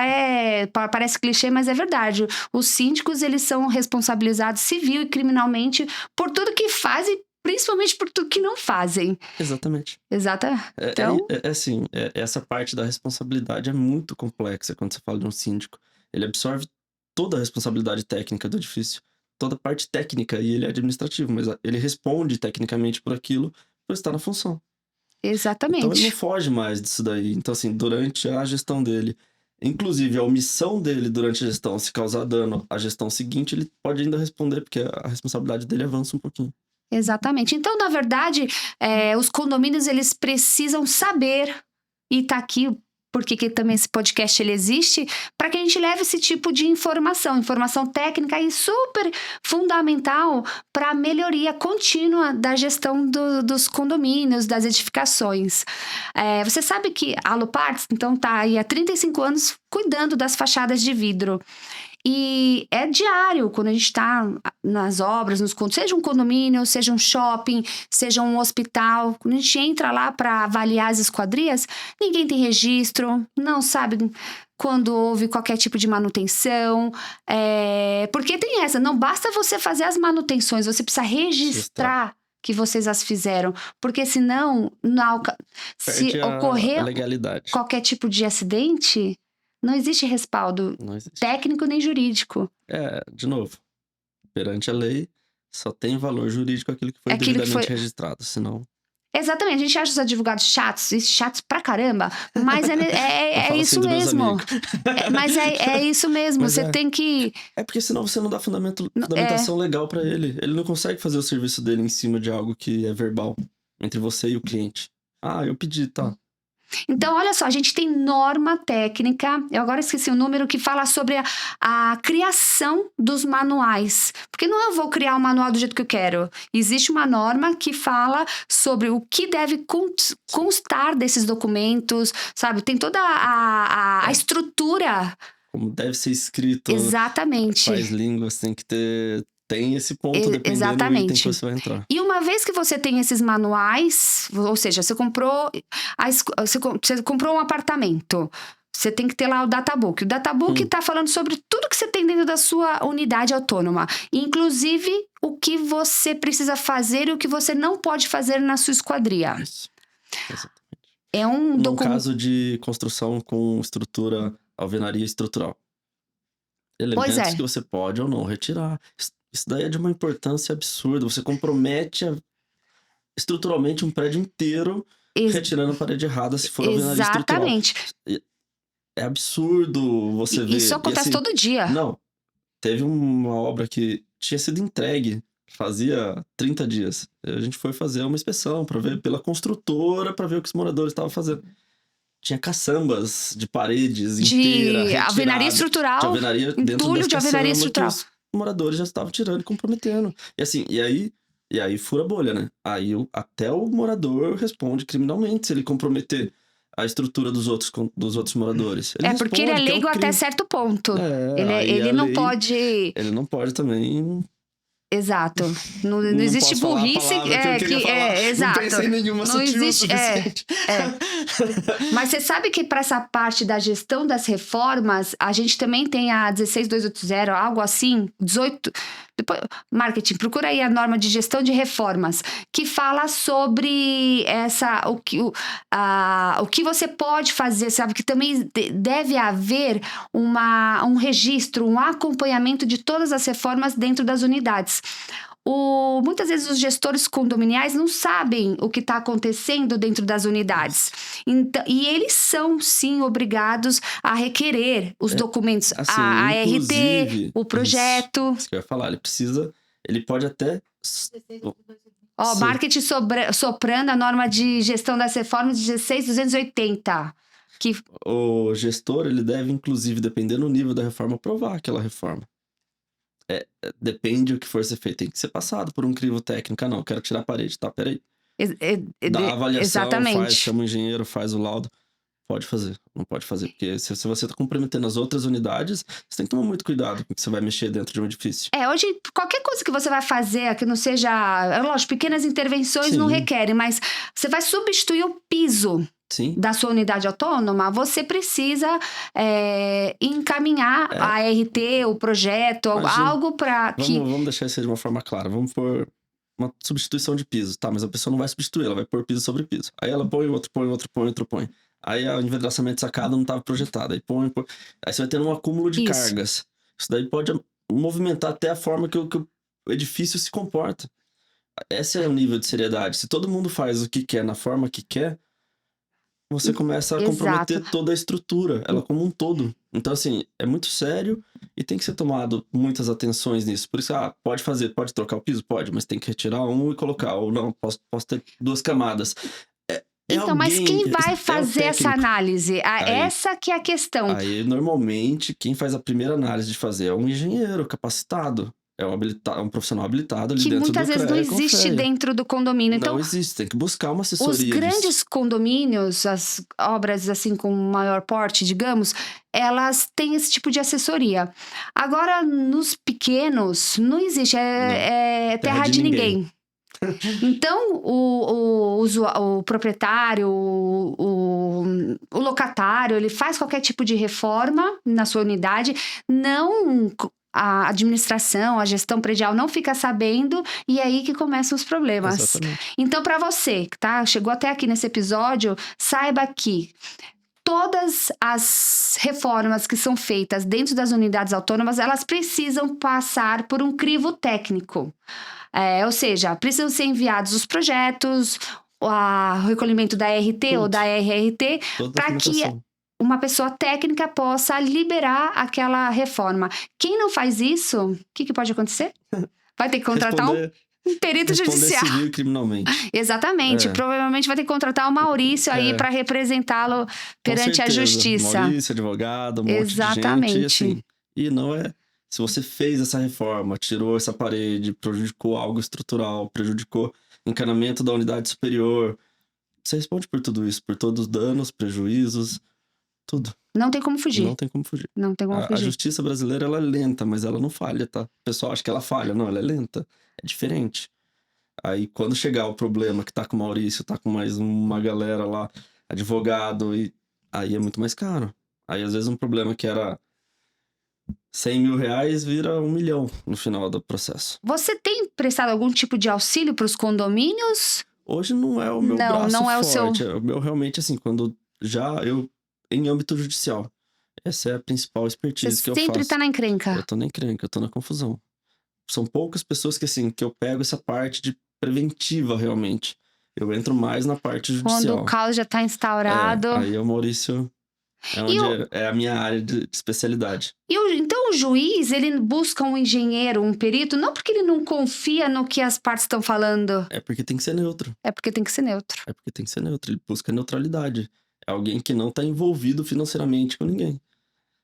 parece clichê, mas é verdade. Os síndicos, eles são responsabilizados civil e criminalmente por tudo que fazem, principalmente por tudo que não fazem. Exatamente. Então... assim, essa parte da responsabilidade é muito complexa quando você fala de um síndico. Ele absorve toda a responsabilidade técnica do edifício, toda a parte técnica, e ele é administrativo, mas ele responde tecnicamente por aquilo, por estar na função. Exatamente. Então ele não foge mais disso daí. Então, assim, durante a gestão dele, inclusive a omissão dele durante a gestão, se causar dano à gestão seguinte, ele pode ainda responder, porque a responsabilidade dele avança um pouquinho. Exatamente. Então, na verdade, os condomínios, eles precisam saber, e tá aqui porque também esse podcast ele existe, para que a gente leve esse tipo de informação técnica e super fundamental para a melhoria contínua da gestão dos condomínios, das edificações. Você sabe que a Aluparts, então, tá aí há 35 anos cuidando das fachadas de vidro. E é diário, quando a gente está nas obras, seja um condomínio, seja um shopping, seja um hospital, quando a gente entra lá para avaliar as esquadrias, ninguém tem registro, não sabe quando houve qualquer tipo de manutenção, porque tem essa, não basta você fazer as manutenções, você precisa registrar que vocês as fizeram, porque senão, se ocorrer a legalidade. Qualquer tipo de acidente... Não existe respaldo técnico nem jurídico. De novo, perante a lei, só tem valor jurídico aquilo que foi devidamente registrado, senão... Exatamente, a gente acha os advogados chatos pra caramba, mas é isso mesmo. Mas é isso mesmo, você tem que... É porque senão você não dá fundamentação legal pra ele. Ele não consegue fazer o serviço dele em cima de algo que é verbal, entre você e o cliente. Eu pedi, tá. Então, olha só, a gente tem norma técnica, eu agora esqueci o número, que fala sobre a criação dos manuais. Porque não eu vou criar um manual do jeito que eu quero. Existe uma norma que fala sobre o que deve constar desses documentos, sabe? Tem toda a estrutura. Como deve ser escrito. Exatamente. Quais línguas tem que ter... Tem esse ponto, dependendo do item que você vai entrar. E uma vez que você tem esses manuais, ou seja, você comprou um apartamento, você tem que ter lá o databook. O databook está falando sobre tudo que você tem dentro da sua unidade autônoma. Inclusive, o que você precisa fazer e o que você não pode fazer na sua esquadria. Isso. Exatamente. No caso de construção com estrutura, alvenaria estrutural. Elementos que você pode ou não retirar. Isso daí é de uma importância absurda. Você compromete estruturalmente um prédio inteiro retirando a parede errada se for alvenaria estrutural. Exatamente. É absurdo você ver. Isso acontece todo dia. Não. Teve uma obra que tinha sido entregue fazia 30 dias. A gente foi fazer uma inspeção para ver pela construtora, para ver o que os moradores estavam fazendo. Tinha caçambas de paredes inteiras. De alvenaria estrutural. De alvenaria dentro das de alvenaria estrutural. Os moradores já estavam tirando e comprometendo. E aí fura a bolha, né? Aí até o morador responde criminalmente se ele comprometer a estrutura dos outros moradores. Porque ele é leigo até certo ponto. Ele não pode... Ele não pode também... Exato. Não Não existe posso falar a burrice. palavra que eu queria falar. Exato. Não pensei em nenhuma Não sutil o existe. suficiente. Mas você sabe que para essa parte da gestão das reformas, a gente também tem a 16280, algo assim, 18. Depois, marketing, procura aí a norma de gestão de reformas, que fala sobre o que você pode fazer, sabe? Que também deve haver um registro, um acompanhamento de todas as reformas dentro das unidades. Muitas vezes os gestores condominiais não sabem o que está acontecendo dentro das unidades. Então, e eles são, sim, obrigados a requerer os documentos, assim, a ART, inclusive, o projeto. Isso que eu ia falar, ele pode até... Ó, Sim. marketing soprando a norma de gestão das reformas 16280. Que O gestor, ele deve, inclusive, dependendo do nível da reforma, aprovar aquela reforma. Depende do que for ser feito. Tem que ser passado por um crivo técnico. Não, quero tirar a parede, tá? Peraí. Dá a avaliação, exatamente. chama o engenheiro, faz o laudo. Pode fazer, não pode fazer. Porque se você tá comprometendo as outras unidades, você tem que tomar muito cuidado com o que você vai mexer dentro de um edifício. Hoje, qualquer coisa que você vai fazer que não seja... Lógico, pequenas intervenções Sim. não requerem, mas você vai substituir o piso Sim. da sua unidade autônoma, você precisa encaminhar a ART, o projeto, Imagina. algo para que... Vamos deixar isso de uma forma clara. Vamos pôr uma substituição de piso, tá? Mas a pessoa não vai substituir, ela vai pôr piso sobre piso. Aí ela põe, outro põe, outro põe, outro põe. Aí o envedraçamento de sacada não estava projetado. Aí põe. Aí você vai tendo um acúmulo de cargas. Isso daí pode movimentar até a forma que o edifício se comporta. Esse é o nível de seriedade. Se todo mundo faz o que quer na forma que quer, você começa a comprometer toda a estrutura, ela como um todo. Então, assim, é muito sério e tem que ser tomado muitas atenções nisso. Por isso, pode fazer, pode trocar o piso? Pode, mas tem que retirar um e colocar. Ou não, posso ter 2 camadas. Então, mas quem vai fazer essa análise? Essa que é a questão. Aí, normalmente, quem faz a primeira análise de fazer é um engenheiro capacitado. É um profissional habilitado ali que dentro do muitas vezes não existe dentro do condomínio. Então, não existe, tem que buscar uma assessoria. Os grandes condomínios, as obras assim com maior porte, digamos, elas têm esse tipo de assessoria. Agora, nos pequenos, não existe, é terra de ninguém. Então, o proprietário, o locatário, ele faz qualquer tipo de reforma na sua unidade, a administração, a gestão predial não fica sabendo e é aí que começam os problemas. Exatamente. Então, para você que chegou até aqui nesse episódio, saiba que todas as reformas que são feitas dentro das unidades autônomas, elas precisam passar por um crivo técnico. Ou seja, precisam ser enviados os projetos, o recolhimento da ART ou da RRT, para que uma pessoa técnica possa liberar aquela reforma. Quem não faz isso, o que pode acontecer? Vai ter que contratar um perito judicial. Civil e criminalmente. Exatamente. Provavelmente vai ter que contratar o Maurício aí para representá-lo perante a justiça. Maurício, advogado, um monte de gente. E, assim, e não é... Se você fez essa reforma, tirou essa parede, prejudicou algo estrutural, prejudicou o encanamento da unidade superior, você responde por tudo isso, por todos os danos, prejuízos, tudo. Não tem como fugir. Não tem como fugir. Não tem como fugir. A justiça brasileira, ela é lenta, mas ela não falha, tá? O pessoal acha que ela falha. Não, ela é lenta. É diferente. Aí, quando chegar o problema que tá com o Maurício, tá com mais uma galera lá, advogado, aí é muito mais caro. Aí, às vezes, um problema que era 100 mil reais vira 1 milhão no final do processo. Você tem prestado algum tipo de auxílio para os condomínios? Hoje não é o meu braço forte. O meu realmente, assim, quando eu em âmbito judicial. Essa é a principal expertise que eu faço. Você sempre tá na encrenca. Eu tô na encrenca, eu tô na confusão. São poucas pessoas que, assim, que eu pego essa parte de preventiva, realmente. Eu entro mais na parte judicial. Quando o caos já tá instaurado. Aí o Maurício é onde é a minha área de especialidade. Então o juiz, ele busca um engenheiro, um perito, não porque ele não confia no que as partes estão falando. É porque tem que ser neutro. É porque tem que ser neutro. É porque tem que ser neutro. Ele busca neutralidade. É alguém que não tá envolvido financeiramente com ninguém.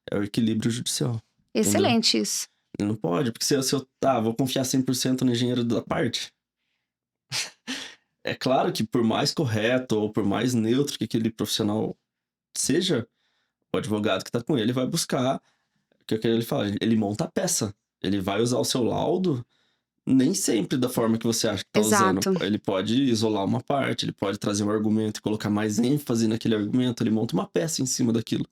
É o equilíbrio judicial. Excelente Entendeu? isso. Ele não pode, porque se eu vou confiar 100% no engenheiro da parte. É claro que por mais correto ou por mais neutro que aquele profissional seja, o advogado que tá com ele vai buscar, o que ele fala, ele monta a peça. Ele vai usar o seu laudo Nem sempre da forma que você acha que tá usando. Exato. Ele pode isolar uma parte, ele pode trazer um argumento e colocar mais ênfase naquele argumento, ele monta uma peça em cima daquilo.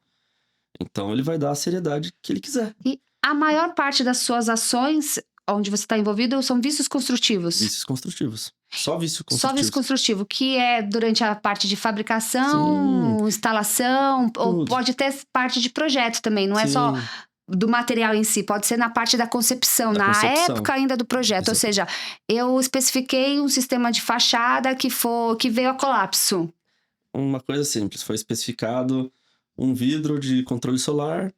Então ele vai dar a seriedade que ele quiser. E a maior parte das suas ações, onde você está envolvido, são vícios construtivos. Vícios construtivos. Só vício Só vício construtivo. construtivo, que é durante a parte de fabricação, instalação, ou Tudo. pode ter parte de projeto também, não é só Sim. do material em si, pode ser na parte da concepção, Da na concepção. época ainda do projeto. Ou Exato. seja, eu especifiquei um sistema de fachada que veio a colapso. Uma coisa simples, foi especificado um vidro de controle solar,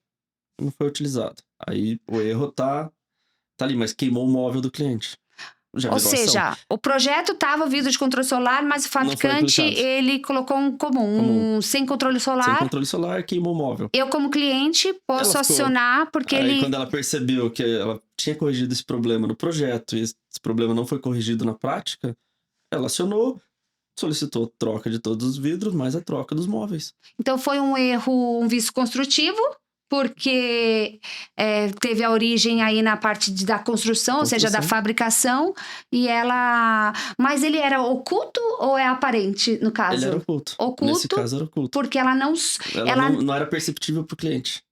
não foi utilizado. Aí o erro tá ali, mas queimou o móvel do cliente. Já Ou virou ação. seja, o projeto estava vidro de controle solar, mas o fabricante, aplicado. ele colocou um comum, um sem controle Sem solar. controle solar, queimou o móvel. Eu, como cliente, posso Ela ficou- acionar, porque Aí ele... quando ela percebeu que ela tinha corrigido esse problema no projeto e esse problema não foi corrigido na prática, ela acionou, solicitou troca de todos os vidros, mais a troca dos móveis. Então, foi um erro, um vício construtivo, porque teve a origem aí na parte da construção, ou seja, da Construção. fabricação, e ela... Mas ele era oculto ou é aparente, no caso? Ele era oculto. Oculto, Nesse caso era oculto. porque ela não... Ela não era perceptível pro cliente.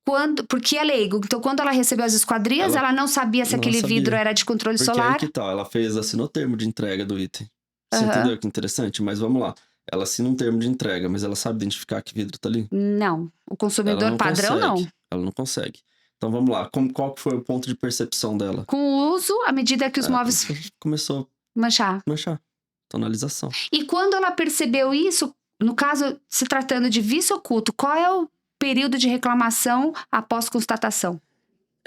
Porque é leigo. Então, quando ela recebeu as esquadrias, ela não sabia se não aquele sabia. vidro era de controle Porque solar. aí que tal? Ela assinou o termo de entrega do item. Você Aham. entendeu que interessante? Mas vamos lá. Ela assina um termo de entrega, mas ela sabe identificar que vidro tá ali? Não. O Ela consumidor não padrão, consegue. não. Ela não consegue. Então vamos lá. Qual que foi o ponto de percepção dela? Com o uso, à medida que os móveis Começou manchar. a manchar. Tonalização. E quando ela percebeu isso, no caso, se tratando de vício oculto, qual é o período de reclamação após constatação?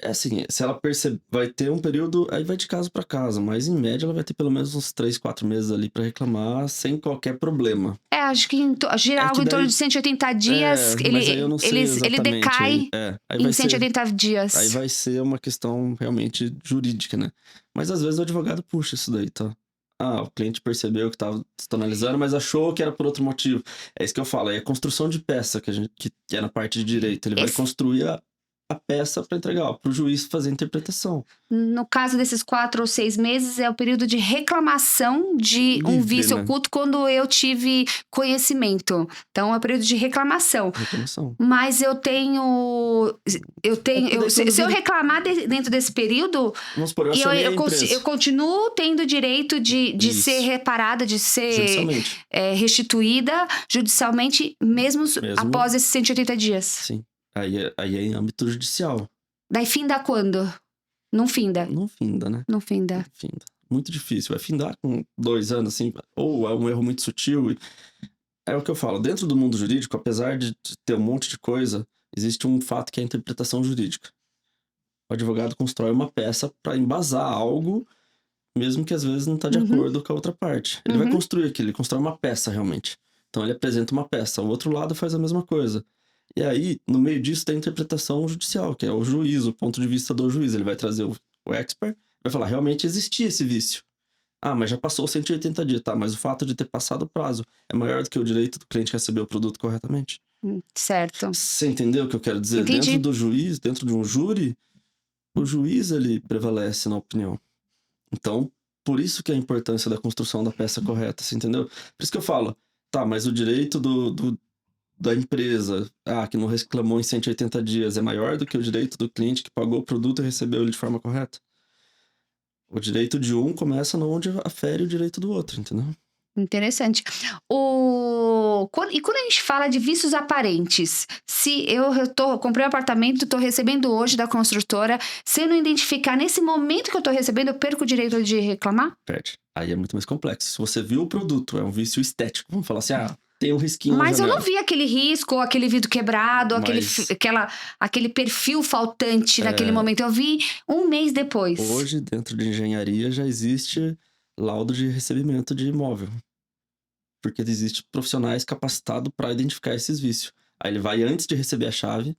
É assim, se ela perceber, vai ter um período, aí vai de caso para caso, mas em média ela vai ter pelo menos uns 3, 4 meses ali para reclamar sem qualquer problema. Acho que gira É algo que em torno daí- de 180 dias, mas aí eu não sei ele exatamente. decai Aí em vai 180 dias. Aí vai ser uma questão realmente jurídica, né? Mas às vezes o advogado puxa isso daí, tá? Ah, o cliente percebeu que estava destonalizando, mas achou que era por outro motivo. É isso que eu falo, aí é construção de peça que é na parte de direito. Ele vai construir a peça para entregar, para o juiz fazer a interpretação. No caso desses 4 ou 6 meses, é o período de reclamação de um Livre, vício né? oculto quando eu tive conhecimento. Então, é o período de reclamação. Reclamação. Mas eu tenho. Se eu reclamar dentro desse período, Vamos supor, eu eu, acionei a eu, empresa. eu continuo tendo direito de Isso. ser reparada, de ser Judicialmente. restituída judicialmente, mesmo após esses 180 dias. Sim. Aí é em âmbito judicial. Daí finda quando? Não finda. Não finda, né? Não finda. Não finda. Muito difícil. Vai findar com 2 anos, assim. Ou é um erro muito sutil. É o que eu falo. Dentro do mundo jurídico, apesar de ter um monte de coisa, existe um fato que é a interpretação jurídica. O advogado constrói uma peça para embasar algo, mesmo que às vezes não está de acordo com a outra parte. Ele vai construir aquilo, ele constrói uma peça realmente. Então ele apresenta uma peça. O outro lado faz a mesma coisa. E aí, no meio disso, tem a interpretação judicial, que é o juiz, o ponto de vista do juiz. Ele vai trazer o expert, vai falar, realmente existia esse vício. Ah, mas já passou 180 dias, tá? Mas o fato de ter passado o prazo é maior do que o direito do cliente receber o produto corretamente. Certo. Você entendeu o que eu quero dizer? Entendi. Dentro do juiz, dentro de um júri, o juiz, ele prevalece na opinião. Então, por isso que é a importância da construção da peça correta, você entendeu? Por isso que eu falo, tá, mas o direito da empresa, que não reclamou em 180 dias, é maior do que o direito do cliente que pagou o produto e recebeu ele de forma correta. O direito de um começa onde afere o direito do outro, entendeu? Interessante. E quando a gente fala de vícios aparentes, se eu comprei um apartamento, estou recebendo hoje da construtora, se eu não identificar nesse momento que eu estou recebendo, eu perco o direito de reclamar? Perde. Aí é muito mais complexo. Se você viu o produto, é um vício estético. Vamos falar assim, tem um risquinho na Mas eu janela. não vi aquele risco, ou aquele vidro quebrado, ou aquele perfil faltante naquele momento. Eu vi um mês depois. Hoje, dentro de engenharia, já existe laudo de recebimento de imóvel. Porque existe profissionais capacitados para identificar esses vícios. Aí ele vai antes de receber a chave,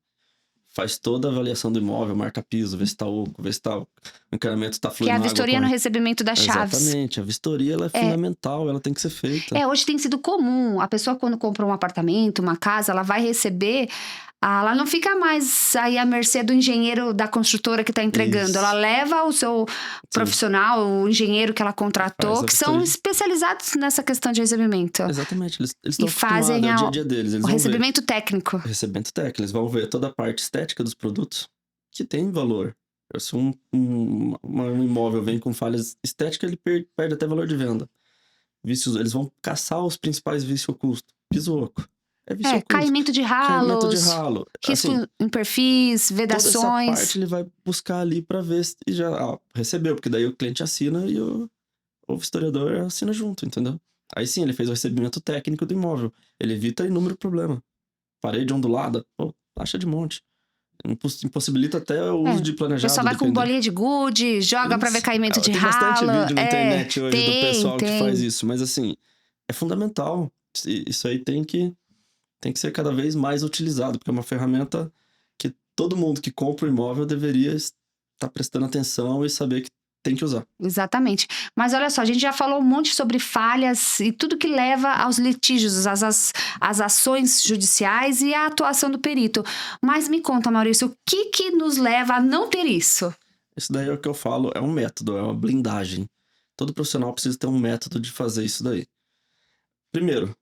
faz toda a avaliação do imóvel, marca piso, vê se tá oco, vê se o encanamento tá Que fluindo é a água vistoria no correta. recebimento das chaves. Exatamente. A vistoria ela é fundamental, ela tem que ser feita. Hoje tem sido comum. A pessoa, quando compra um apartamento, uma casa, ela vai receber Ela não fica mais aí à mercê do engenheiro da construtora que está entregando. Isso. Ela leva o seu profissional, o engenheiro que ela contratou, Faz a que são vistoria. especializados nessa questão de recebimento. Exatamente, eles estão E fazem acostumados, é o dia a dia deles. Eles o vão ver recebimento técnico. recebimento técnico, eles vão ver toda a parte estética dos produtos que tem valor. Se um imóvel vem com falhas estéticas, ele perde até valor de venda. Vícios, eles vão caçar os principais vícios ocultos. Piso oco. É vício oculto. Caimento de Caimento de ralos, ralo. risco Assim, em perfis, toda essa vedações. parte ele vai buscar ali pra ver se já recebeu, porque daí o cliente assina e o historiador assina junto, entendeu? Aí sim, ele fez o recebimento técnico do imóvel. Ele evita inúmero problema. Parede ondulada, pô, taxa de monte. Impossibilita até o uso de O planejado. pessoal vai com dependendo. bolinha de gude, joga pra ver Isso. caimento de Tem ralo. bastante vídeo na internet hoje do tem, pessoal que tem. faz isso. Mas assim, é fundamental. Isso aí tem que ser cada vez mais utilizado, porque é uma ferramenta que todo mundo que compra o imóvel deveria estar prestando atenção e saber que tem que usar. Exatamente. Mas olha só, a gente já falou um monte sobre falhas e tudo que leva aos litígios, às ações judiciais e à atuação do perito. Mas me conta, Maurício, o que nos leva a não ter isso? Isso daí é o que eu falo, é um método, é uma blindagem. Todo profissional precisa ter um método de fazer isso daí. Primeiro,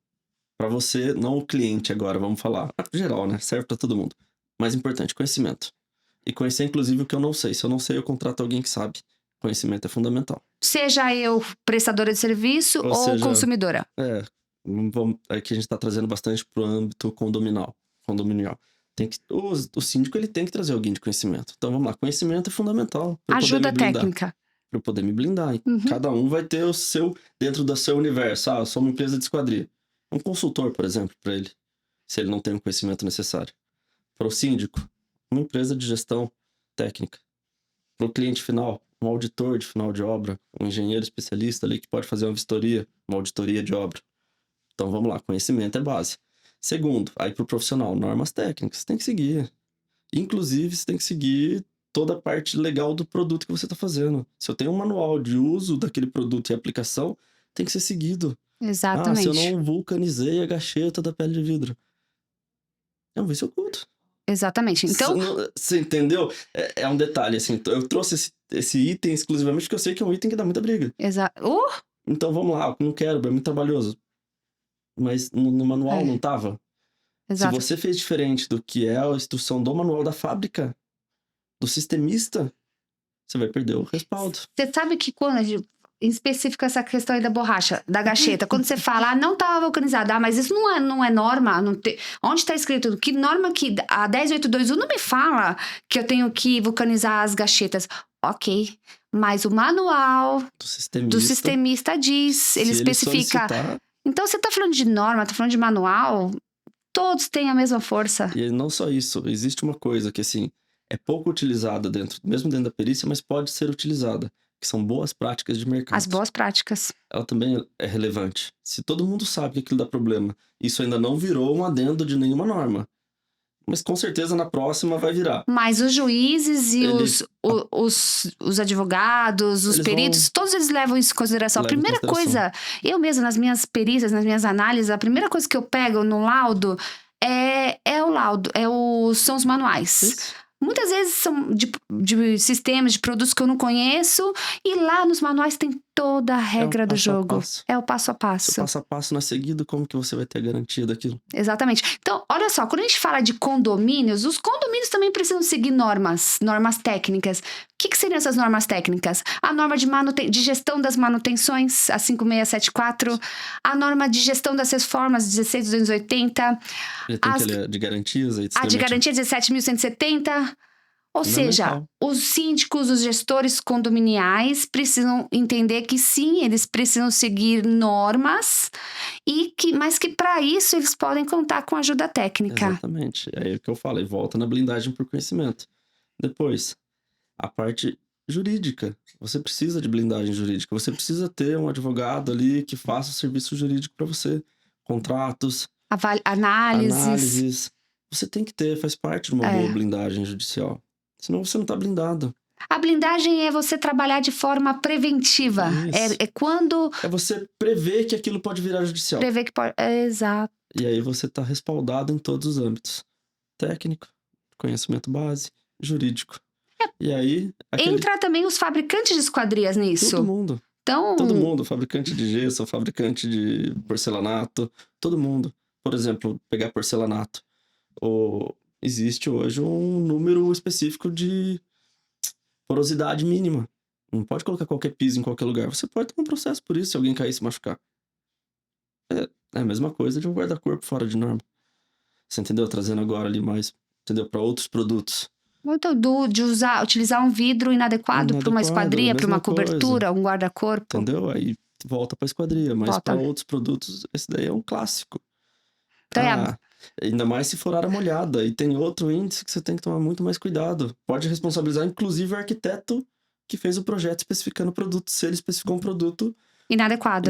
para você, não o cliente agora, vamos falar. Geral, né? Serve para todo mundo. Mais importante, conhecimento. E conhecer, inclusive, o que eu não sei. Se eu não sei, eu contrato alguém que sabe. Conhecimento é fundamental. Seja eu prestadora de serviço ou seja, consumidora. Aqui a gente está trazendo bastante para o âmbito condominial. O síndico ele tem que trazer alguém de conhecimento. Então vamos lá, conhecimento é fundamental. Ajuda técnica. Para eu poder me blindar. Uhum. Cada um vai ter o seu, dentro do seu universo. Eu sou uma empresa de esquadria. Um consultor, por exemplo, para ele, se ele não tem o conhecimento necessário. Para o síndico, uma empresa de gestão técnica. Para o cliente final, um auditor de final de obra, um engenheiro especialista ali que pode fazer uma vistoria, uma auditoria de obra. Então vamos lá, conhecimento é base. Segundo, aí para o profissional, normas técnicas, você tem que seguir. Inclusive, você tem que seguir toda a parte legal do produto que você está fazendo. Se eu tenho um manual de uso daquele produto e aplicação, tem que ser seguido. Exatamente. Se eu não vulcanizei a gacheta da pele de vidro. É um vício oculto. Exatamente. Então, Você entendeu? É um detalhe, assim. Eu trouxe esse item exclusivamente porque eu sei que é um item que dá muita briga. exato. Então vamos lá, não quero, é muito trabalhoso. Mas no manual não tava. Exato. Se você fez diferente do que é a instrução do manual da fábrica, do sistemista, você vai perder o respaldo. Você sabe que quando em específico essa questão aí da borracha, da gacheta, quando você fala, não estava vulcanizada, mas isso não é norma, onde está escrito, que norma que a 10821 não me fala que eu tenho que vulcanizar as gachetas. Ok, mas o manual do sistemista diz, ele especifica. Então você está falando de norma, está falando de manual, todos têm a mesma força. E não só isso, existe uma coisa que assim, é pouco utilizada mesmo dentro da perícia, mas pode ser utilizada, que são boas práticas de mercado. As boas práticas. Ela também é relevante. Se todo mundo sabe que aquilo dá problema, isso ainda não virou um adendo de nenhuma norma. Mas com certeza na próxima vai virar. Mas os juízes e os advogados, os peritos, todos eles levam isso em consideração. A primeira coisa, eu mesma, nas minhas perícias, nas minhas análises, a primeira coisa que eu pego no laudo é o laudo, são os manuais. Isso. Muitas vezes são de sistemas, de produtos que eu não conheço, e lá nos manuais tem toda a regra do jogo. É o passo a passo. Se o passo a passo não é seguido, como que você vai ter a garantia daquilo? Exatamente. Então, olha só, quando a gente fala de condomínios, os condomínios também precisam seguir normas técnicas. O que seriam essas normas técnicas? A norma de gestão das manutenções, a 5674, a norma de gestão das reformas, 16280. Ele tem aquele de garantias aí. A de garantia, 17.170. Ou seja, os síndicos, os gestores condominiais precisam entender que sim, eles precisam seguir normas, mas que para isso eles podem contar com ajuda técnica. Exatamente. É aí o que eu falo, e volta na blindagem por conhecimento. Depois, a parte jurídica. Você precisa de blindagem jurídica. Você precisa ter um advogado ali que faça o serviço jurídico para você. Contratos. Análises. Você tem que ter, faz parte de uma boa blindagem judicial. Senão você não tá blindado. A blindagem é você trabalhar de forma preventiva. É quando... É você prever que aquilo pode virar judicial. Prever que pode... exato. E aí você tá respaldado em todos os âmbitos. técnico, conhecimento base, jurídico. E aí, Entra também os fabricantes de esquadrias nisso. todo mundo. Então, Todo mundo, fabricante de gesso, fabricante de porcelanato, todo mundo. Por exemplo, pegar porcelanato. Existe hoje um número específico de porosidade mínima. Não pode colocar qualquer piso em qualquer lugar. Você pode ter um processo por isso se alguém cair e se machucar. É a mesma coisa de um guarda-corpo fora de norma. Você entendeu? Trazendo agora ali mais, entendeu? Para outros produtos. muito de utilizar um vidro inadequado para uma esquadria, para uma mesma coisa. cobertura, um guarda-corpo. Entendeu? Aí volta para esquadria, mas Volta. para outros produtos, esse daí é um clássico. Então, Ainda mais se for área molhada. E tem outro índice que você tem que tomar muito mais cuidado. Pode responsabilizar, inclusive, o arquiteto que fez o projeto especificando o produto, se ele especificou um produto inadequado.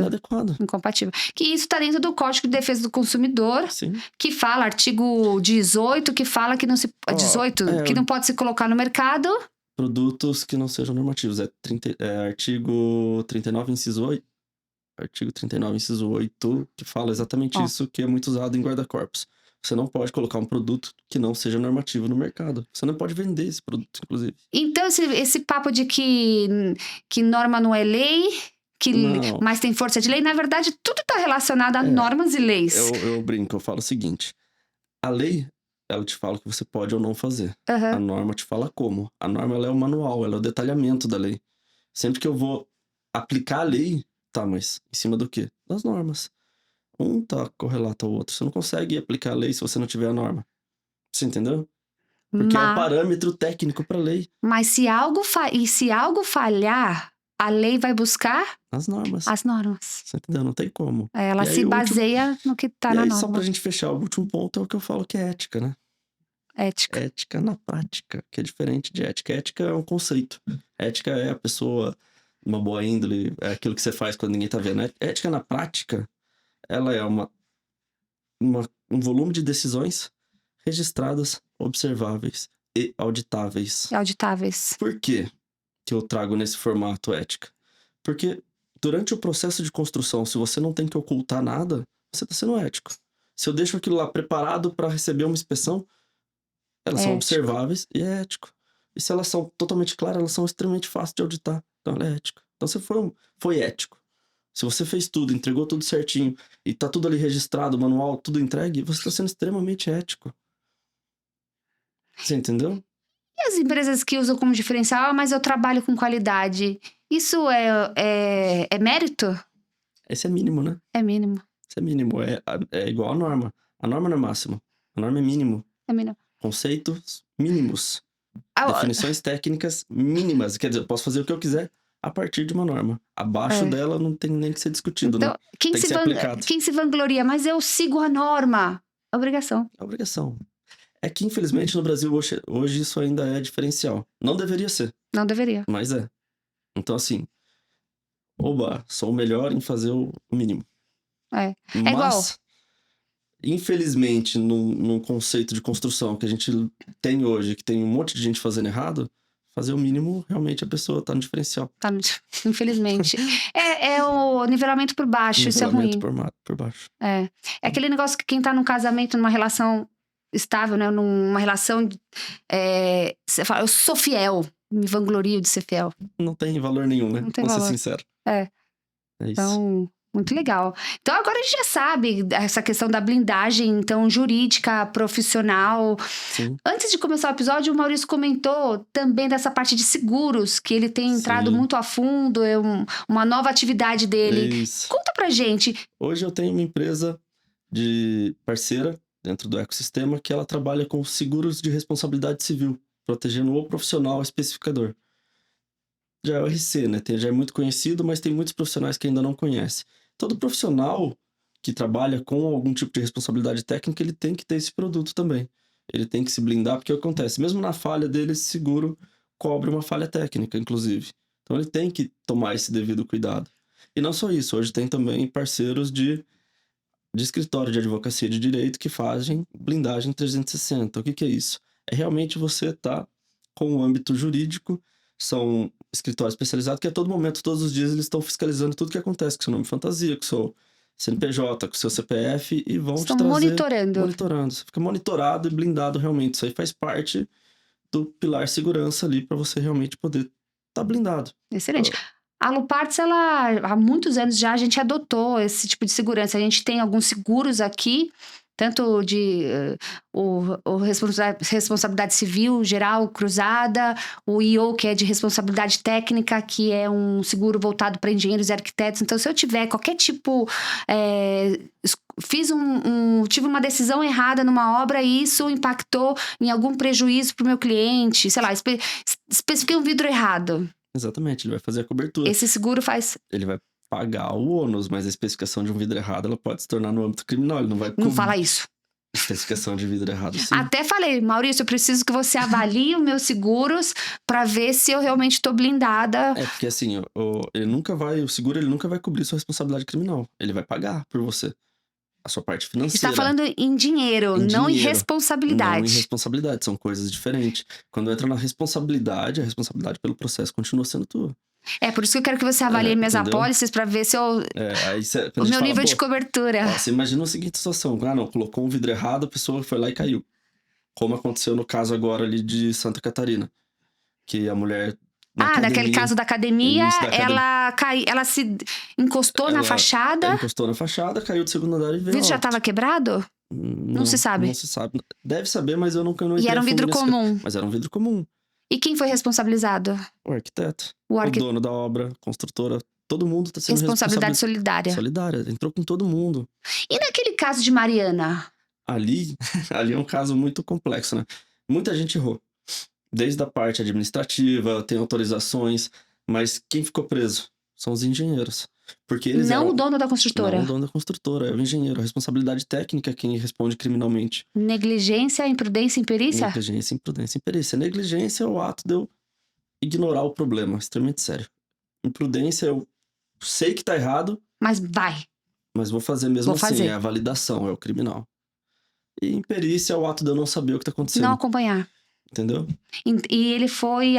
Incompatível. Que isso está dentro do Código de Defesa do Consumidor, Sim. que fala, artigo 18, que fala que não se... 18, que não pode se colocar no mercado... Produtos que não sejam normativos. Artigo 39, inciso 8. Artigo 39, inciso 8, que fala exatamente isso, que é muito usado em guarda-corpos. Você não pode colocar um produto que não seja normativo no mercado. Você não pode vender esse produto, inclusive. Então, esse papo de que norma não é lei, mas tem força de lei, na verdade, tudo está relacionado a normas e leis. Eu brinco, eu falo o seguinte. A lei, ela te fala o que você pode ou não fazer. Uhum. A norma te fala como. A norma, ela é o manual, ela é o detalhamento da lei. Sempre que eu vou aplicar a lei, tá, mas em cima do quê? Das normas. Um tá correlato ao outro. Você não consegue aplicar a lei se você não tiver a norma. Você entendeu? Porque é um parâmetro técnico para a lei. Mas se algo falhar, a lei vai buscar as normas. Você entendeu? Não tem como. Ela se baseia no que tá na norma. Só pra gente fechar, o último ponto é o que eu falo que é ética, né? Ética. Ética na prática, que é diferente de ética. Ética é um conceito. Ética é a pessoa, uma boa índole, é aquilo que você faz quando ninguém tá vendo. Ética na prática, ela é um volume de decisões registradas, observáveis e auditáveis. Por quê que eu trago nesse formato ética? Porque durante o processo de construção, se você não tem que ocultar nada, você está sendo ético. Se eu deixo aquilo lá preparado para receber uma inspeção, elas são observáveis e é ético. E se elas são totalmente claras, elas são extremamente fáceis de auditar. Então ela é ética. Então você foi ético. Se você fez tudo, entregou tudo certinho e tá tudo ali registrado, manual, tudo entregue, você está sendo extremamente ético. Você entendeu? E as empresas que usam como diferencial, mas eu trabalho com qualidade, isso é mérito? Esse é mínimo, né? É mínimo. Isso é mínimo. É igual a norma. A norma não é máxima. A norma é mínimo. É mínimo. Conceitos mínimos. Definições técnicas mínimas. Quer dizer, eu posso fazer o que eu quiser a partir de uma norma. Abaixo dela não tem nem que ser discutido, então, né? Tem que ser aplicado. Quem se vangloria, mas eu sigo a norma. Obrigação. É que, infelizmente, no Brasil, hoje isso ainda é diferencial. Não deveria ser. Não deveria. Mas é. Então, assim, sou o melhor em fazer o mínimo. Mas, igual. Infelizmente, num conceito de construção que a gente tem hoje, que tem um monte de gente fazendo errado, fazer o mínimo, realmente a pessoa tá no diferencial. Infelizmente. É o nivelamento por baixo, isso é ruim. Nivelamento por baixo. É aquele negócio que quem tá num casamento, numa relação estável, né? Numa relação... você fala, eu sou fiel, me vanglorio de ser fiel. Não tem valor nenhum, né? Vamos ser sincero. É isso. Então... Muito legal. Então, agora a gente já sabe essa questão da blindagem, então, jurídica, profissional. Sim. Antes de começar o episódio, o Maurício comentou também dessa parte de seguros, que ele tem entrado muito a fundo, uma nova atividade dele. Isso. Conta pra gente. Hoje eu tenho uma empresa de parceira dentro do ecossistema que ela trabalha com seguros de responsabilidade civil, protegendo o profissional especificador. Já é o RC, né? Já é muito conhecido, mas tem muitos profissionais que ainda não conhecem. Todo profissional que trabalha com algum tipo de responsabilidade técnica, ele tem que ter esse produto também. Ele tem que se blindar, porque o que acontece? Mesmo na falha dele, esse seguro cobre uma falha técnica, inclusive. Então ele tem que tomar esse devido cuidado. E não só isso, hoje tem também parceiros de escritório de advocacia de direito que fazem blindagem 360. O que é isso? É realmente você tá com o âmbito jurídico. São escritórios especializados que a todo momento, todos os dias, eles estão fiscalizando tudo que acontece com seu nome fantasia, com CNPJ, com seu CPF e vão Estão te trazer... monitorando. Monitorando. Você fica monitorado e blindado realmente. Isso aí faz parte do pilar segurança ali para você realmente poder estar blindado. Excelente. A Luparts, ela, há muitos anos já, a gente adotou esse tipo de segurança. A gente tem alguns seguros aqui, tanto de responsabilidade civil geral cruzada, o IO, que é de responsabilidade técnica, que é um seguro voltado para engenheiros e arquitetos. Então, se eu tiver qualquer tipo... tive uma decisão errada numa obra e isso impactou em algum prejuízo para o meu cliente, sei lá, especifiquei um vidro errado. Exatamente, ele vai fazer a cobertura. Esse seguro faz... Ele vai pagar o ônus, mas a especificação de um vidro errado, ela pode se tornar no âmbito criminal, ele não vai... Não fala isso. Especificação de vidro errado, sim. Até falei, Maurício, eu preciso que você avalie os meus seguros para ver se eu realmente estou blindada. É, porque assim, o seguro ele nunca vai cobrir sua responsabilidade criminal. Ele vai pagar por você. A sua parte Você financeira. está falando em dinheiro, não em responsabilidade. Não em responsabilidade, são coisas diferentes. Quando entra na responsabilidade, a responsabilidade pelo processo continua sendo tua. É por isso que eu quero que você avalie minhas entendeu? apólices para ver se eu... O meu nível de cobertura. Você imagina a seguinte situação. Não, colocou um vidro errado, a pessoa foi lá e caiu. Como aconteceu no caso agora ali de Santa Catarina. Que a mulher... naquele caso da academia, ela se encostou na fachada. Ela encostou na fachada, caiu do segundo andar e veio. O vidro já estava quebrado? Não se sabe. Não se sabe. Deve saber, mas eu nunca... E era um vidro comum. Mas era um vidro comum. E quem foi responsabilizado? O arquiteto. O dono da obra, construtora. Todo mundo está sendo responsabilidade solidária. Solidária. Entrou com todo mundo. E naquele caso de Mariana? Ali é um caso muito complexo, né? Muita gente errou. Desde a parte administrativa, tem autorizações, mas quem ficou preso são os engenheiros. Porque eles não o dono da construtora. Não o dono da construtora, é o engenheiro. A responsabilidade técnica é quem responde criminalmente. Negligência, imprudência, imperícia? Negligência, imprudência, imperícia. Negligência é o ato de eu ignorar o problema, extremamente sério. Imprudência, eu sei que tá errado. Mas vai. Mas vou fazer mesmo assim, é a validação, é o criminal. E imperícia é o ato de eu não saber o que tá acontecendo. Não acompanhar. Entendeu? E ele foi...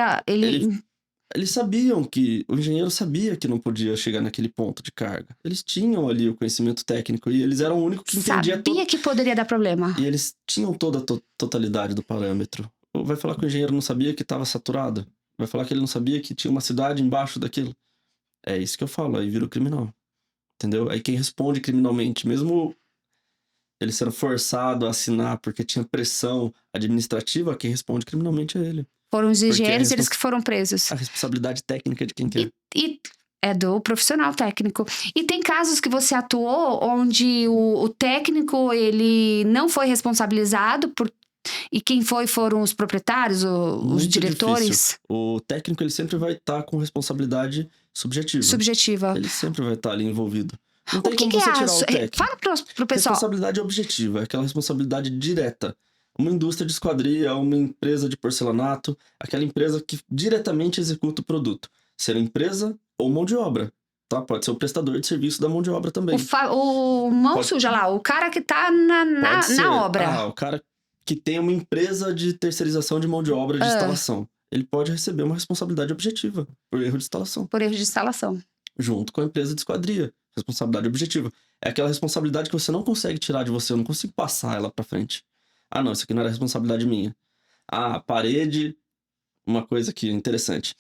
Eles sabiam que... O engenheiro sabia que não podia chegar naquele ponto de carga. Eles tinham ali o conhecimento técnico e eles eram o único que entendia... Sabia que poderia dar problema. E eles tinham toda a totalidade do parâmetro. Vai falar que o engenheiro não sabia que estava saturado? Vai falar que ele não sabia que tinha uma cidade embaixo daquilo? É isso que eu falo, aí vira o criminal. Entendeu? Aí quem responde criminalmente, mesmo ele sendo forçado a assinar porque tinha pressão administrativa, quem responde criminalmente é ele. Foram os engenheiros, eles que foram presos. A responsabilidade técnica de quem quer. E é do profissional técnico. E tem casos que você atuou onde o técnico, ele não foi responsabilizado e quem foram os proprietários, os diretores? Difícil. O técnico, ele sempre vai estar com responsabilidade subjetiva. Subjetiva. Ele sempre vai estar ali envolvido. Não tem como você tirar o técnico. Fala pro pessoal. Responsabilidade objetiva, é aquela responsabilidade direta. Uma indústria de esquadria, uma empresa de porcelanato, aquela empresa que diretamente executa o produto. Ser empresa ou mão de obra, tá? Pode ser o prestador de serviço da mão de obra também. O mão suja lá, o cara que tá na obra. O cara que tem uma empresa de terceirização de mão de obra de instalação. Ele pode receber uma responsabilidade objetiva por erro de instalação. Por erro de instalação. Junto com a empresa de esquadria. Responsabilidade objetiva. É aquela responsabilidade que você não consegue tirar de você, eu não consigo passar ela pra frente. Não, isso aqui não era responsabilidade minha. A parede, uma coisa aqui interessante.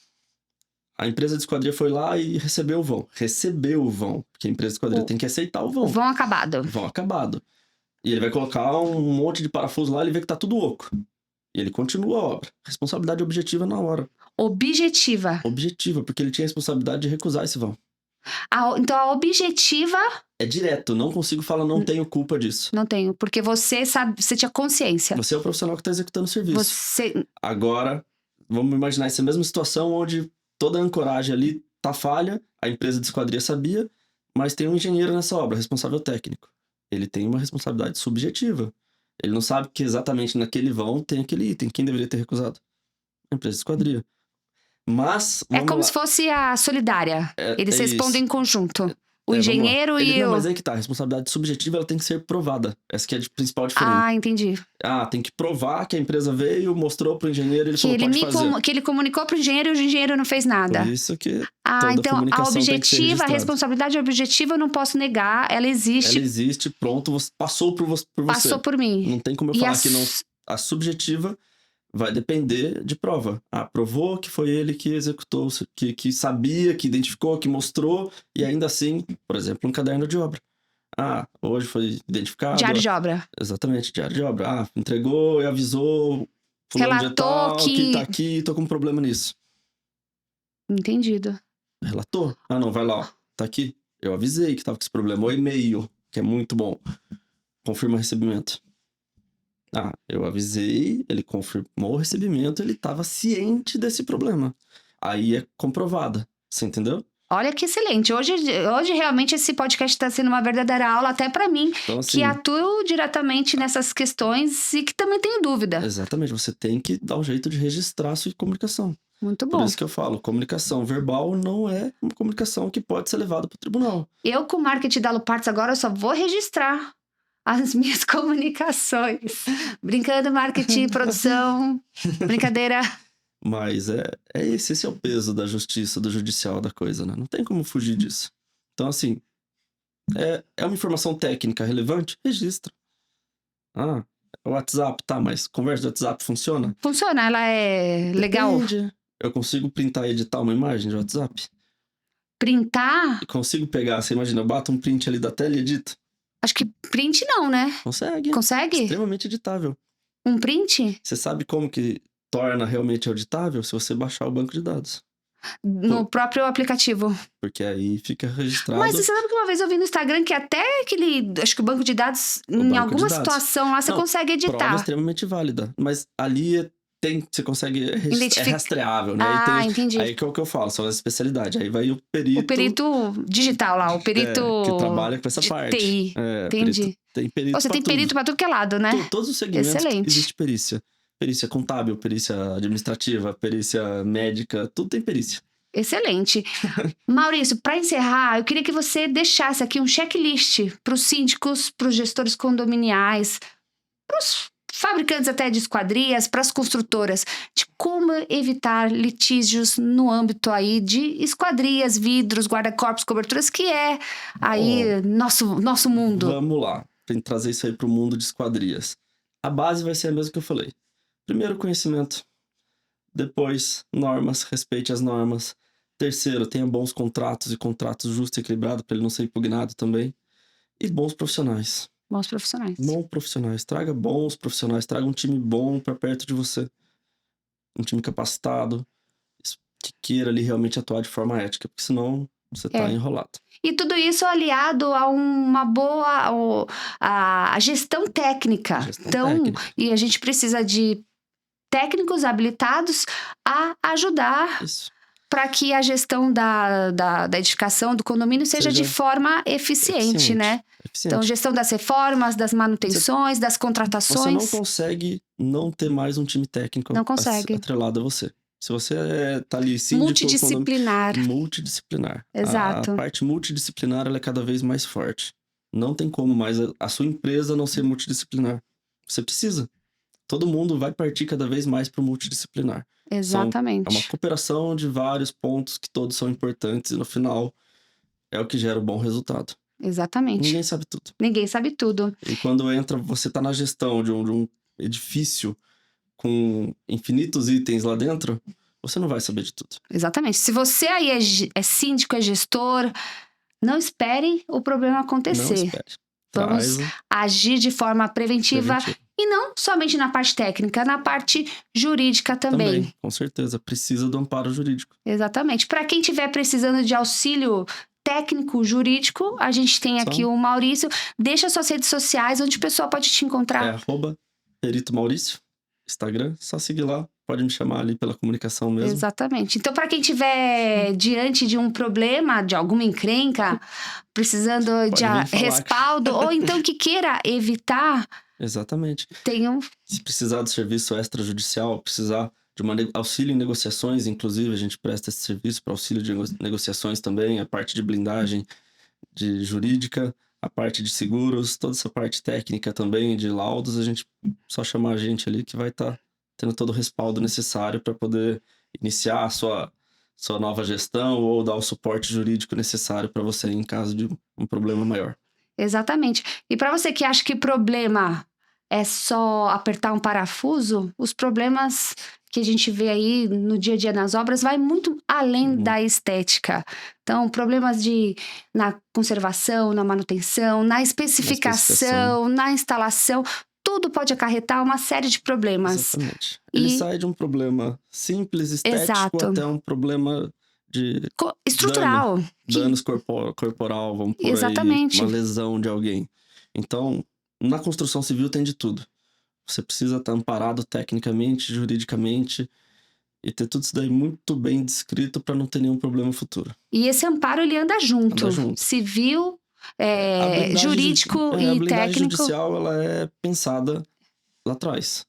A empresa de esquadria foi lá e recebeu o vão. Recebeu o vão, porque a empresa de esquadria tem que aceitar o vão. O vão acabado. Vão acabado. E ele vai colocar um monte de parafuso lá e ele vê que tá tudo oco. E ele continua a obra. Responsabilidade objetiva na hora. Objetiva. Objetiva, porque ele tinha a responsabilidade de recusar esse vão. Então a objetiva... É direto, não consigo falar, não tenho culpa disso. Não tenho, porque você sabe, você tinha consciência. Você é o profissional que está executando o serviço. Agora, vamos imaginar essa mesma situação onde toda a ancoragem ali tá falha, a empresa de esquadria sabia, mas tem um engenheiro nessa obra, responsável técnico. Ele tem uma responsabilidade subjetiva. Ele não sabe que exatamente naquele vão tem aquele item. Quem deveria ter recusado? A empresa de esquadria. Mas... É como se fosse a solidária. Eles respondem em conjunto. O engenheiro e Não, mas aí que tá. A responsabilidade subjetiva ela tem que ser provada. Essa que é a principal diferença. Ah, entendi. Tem que provar que a empresa veio, mostrou pro engenheiro e ele falou, pode fazer. Que ele comunicou pro engenheiro e o engenheiro não fez nada. Por isso que então a comunicação tem que ser objetiva, a registrada. responsabilidade objetiva eu não posso negar, ela existe. Ela existe, pronto, passou por você. Passou por mim. Não tem como eu falar que não. A subjetiva vai depender de prova. Provou que foi ele que executou, que sabia, que identificou, que mostrou, e ainda assim, por exemplo, um caderno de obra. Hoje foi identificado. Diário de obra. Exatamente, diário de obra. Entregou e avisou, fulano de tal, que tá aqui, tô com um problema nisso. Entendido. Relatou? Não, vai lá, ó, tá aqui. Eu avisei que tava com esse problema. O e-mail, que é muito bom. Confirma recebimento. Eu avisei, ele confirmou o recebimento, ele estava ciente desse problema. Aí é comprovada, você entendeu? Olha que excelente. Hoje realmente esse podcast está sendo uma verdadeira aula até para mim, então, assim, que atuo diretamente nessas questões e que também tenho dúvida. Exatamente, você tem que dar um jeito de registrar a sua comunicação. Muito bom. Por isso que eu falo, comunicação verbal não é uma comunicação que pode ser levada para o tribunal. Eu com o marketing da Aluparts agora eu só vou registrar as minhas comunicações. Brincando, marketing, produção, brincadeira. Mas esse é o peso da justiça, do judicial da coisa, né? Não tem como fugir disso. Então, assim, é uma informação técnica relevante? Registra. O WhatsApp, mas conversa de WhatsApp funciona? Funciona, ela é legal? Depende. Eu consigo printar e editar uma imagem de WhatsApp? Printar? Eu consigo pegar, você imagina, eu bato um print ali da tela e edito? Acho que print não, né? Consegue. Consegue? Extremamente editável. Um print? Você sabe como que torna realmente auditável? Se você baixar o banco de dados. No próprio aplicativo. Porque aí fica registrado. Mas você sabe que uma vez eu vi no Instagram que até acho que o banco de dados, em alguma situação lá, você consegue editar. Prova extremamente válida. Mas ali você consegue é rastreável, né? Entendi. Aí que é o que eu falo, são as especialidades. Aí vai o perito... O perito digital lá, o perito... que trabalha com essa parte. TI. Entendi. Tem perito Você tem perito pra tudo que é lado, né? Todos os segmentos Excelente. Existe perícia. Perícia contábil, perícia administrativa, perícia médica, tudo tem perícia. Excelente. Maurício, para encerrar, eu queria que você deixasse aqui um checklist para os síndicos, para os gestores condominiais, para os fabricantes até de esquadrias, para as construtoras, de como evitar litígios no âmbito aí de esquadrias, vidros, guarda-corpos, coberturas, que é aí nosso mundo. Vamos lá, para trazer isso aí para o mundo de esquadrias. A base vai ser a mesma que eu falei. Primeiro, conhecimento. Depois, normas, respeite as normas. Terceiro, tenha bons contratos e contratos justos e equilibrados para ele não ser impugnado também. E bons profissionais. Bons profissionais. Bons profissionais. Traga bons profissionais. Traga um time bom para perto de você. Um time capacitado, que queira ali realmente atuar de forma ética, porque senão você tá enrolado. E tudo isso aliado a uma boa a gestão técnica. Técnica. E a gente precisa de técnicos habilitados a ajudar para que a gestão da edificação, do condomínio, seja de forma eficiente, né? Então, gestão das reformas, das manutenções, das contratações. Você não consegue não ter mais um time técnico atrelado a você. Se você tá ali síndico... Multidisciplinar. Multidisciplinar. Exato. A parte multidisciplinar ela é cada vez mais forte. Não tem como mais a sua empresa não ser multidisciplinar. Você precisa. Todo mundo vai partir cada vez mais para o multidisciplinar. Exatamente. É uma cooperação de vários pontos que todos são importantes e no final é o que gera o bom resultado. Exatamente. Ninguém sabe tudo. Ninguém sabe tudo. E quando você está na gestão de um edifício com infinitos itens lá dentro, você não vai saber de tudo. Exatamente. Se você aí é síndico, é gestor, não espere o problema acontecer. Não espere. Vamos agir de forma preventiva. E não somente na parte técnica, na parte jurídica também. Com certeza, precisa do amparo jurídico. Exatamente. Para quem estiver precisando de auxílio técnico, jurídico, a gente tem aqui o Maurício. Deixa suas redes sociais, onde o pessoal pode te encontrar. @perito Maurício, Instagram, só seguir lá. Pode me chamar ali pela comunicação mesmo. Exatamente. Então, para quem estiver diante de um problema, de alguma encrenca, precisando de respaldo, ou então que queira evitar... Exatamente. Se precisar de serviço extrajudicial, precisar de auxílio em negociações, inclusive a gente presta esse serviço para auxílio de negociações também, a parte de blindagem de jurídica, a parte de seguros, toda essa parte técnica também, de laudos, a gente só chamar a gente ali que vai estar tendo todo o respaldo necessário para poder iniciar a sua nova gestão ou dar o suporte jurídico necessário para você em caso de um problema maior. Exatamente. E para você que acha que problema é só apertar um parafuso, os problemas que a gente vê aí no dia a dia nas obras vai muito além da estética. Então, problemas na conservação, na manutenção, na especificação, na instalação, tudo pode acarretar uma série de problemas. Exatamente. Ele sai de um problema simples, estético, até um problema de estrutural. Danos corporal, vamos por Exatamente. aí, uma lesão de alguém. Então, na construção civil tem de tudo. Você precisa estar amparado tecnicamente, juridicamente e ter tudo isso daí muito bem descrito para não ter nenhum problema futuro. E esse amparo, ele anda junto. Civil, jurídico e técnico. A blindagem judicial, ela é pensada lá atrás.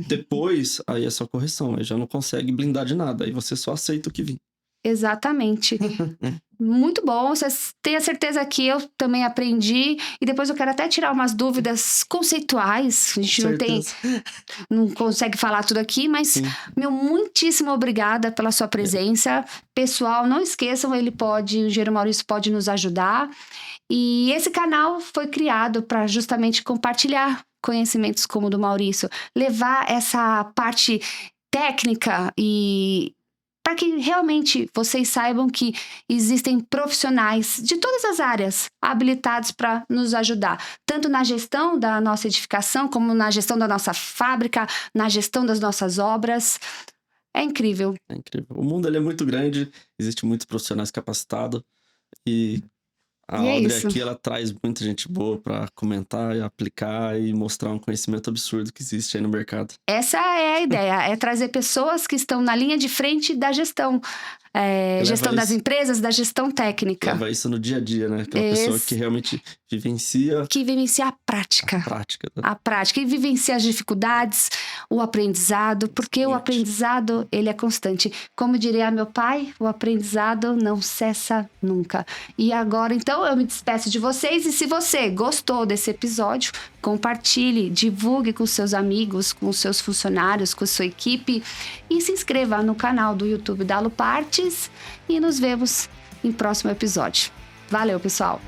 Depois, aí é só correção. Aí já não consegue blindar de nada. Aí você só aceita o que vir. Exatamente. Muito bom. Vocês tenham certeza que eu também aprendi. E depois eu quero até tirar umas dúvidas conceituais. A gente não consegue falar tudo aqui, mas muitíssimo obrigada pela sua presença. Pessoal, não esqueçam, o engenheiro Maurício pode nos ajudar. E esse canal foi criado para justamente compartilhar conhecimentos como o do Maurício, levar essa parte técnica e para que realmente vocês saibam que existem profissionais de todas as áreas habilitados para nos ajudar, tanto na gestão da nossa edificação, como na gestão da nossa fábrica, na gestão das nossas obras. É incrível. É incrível. O mundo ele é muito grande, existem muitos profissionais capacitados e a Audrey aqui, ela traz muita gente boa para comentar e aplicar e mostrar um conhecimento absurdo que existe aí no mercado. Essa é a ideia, é trazer pessoas que estão na linha de frente da gestão. Gestão das empresas, da gestão técnica. Leva isso no dia a dia, né? Aquela pessoa que realmente vivencia... Que vivencia a prática. A prática. E vivencia as dificuldades, o aprendizado, porque o aprendizado, ele é constante. Como diria meu pai, o aprendizado não cessa nunca. E agora, então, eu me despeço de vocês. E se você gostou desse episódio, compartilhe, divulgue com seus amigos, com seus funcionários, com sua equipe. E se inscreva no canal do YouTube da Alupartes. E nos vemos em próximo episódio. Valeu, pessoal!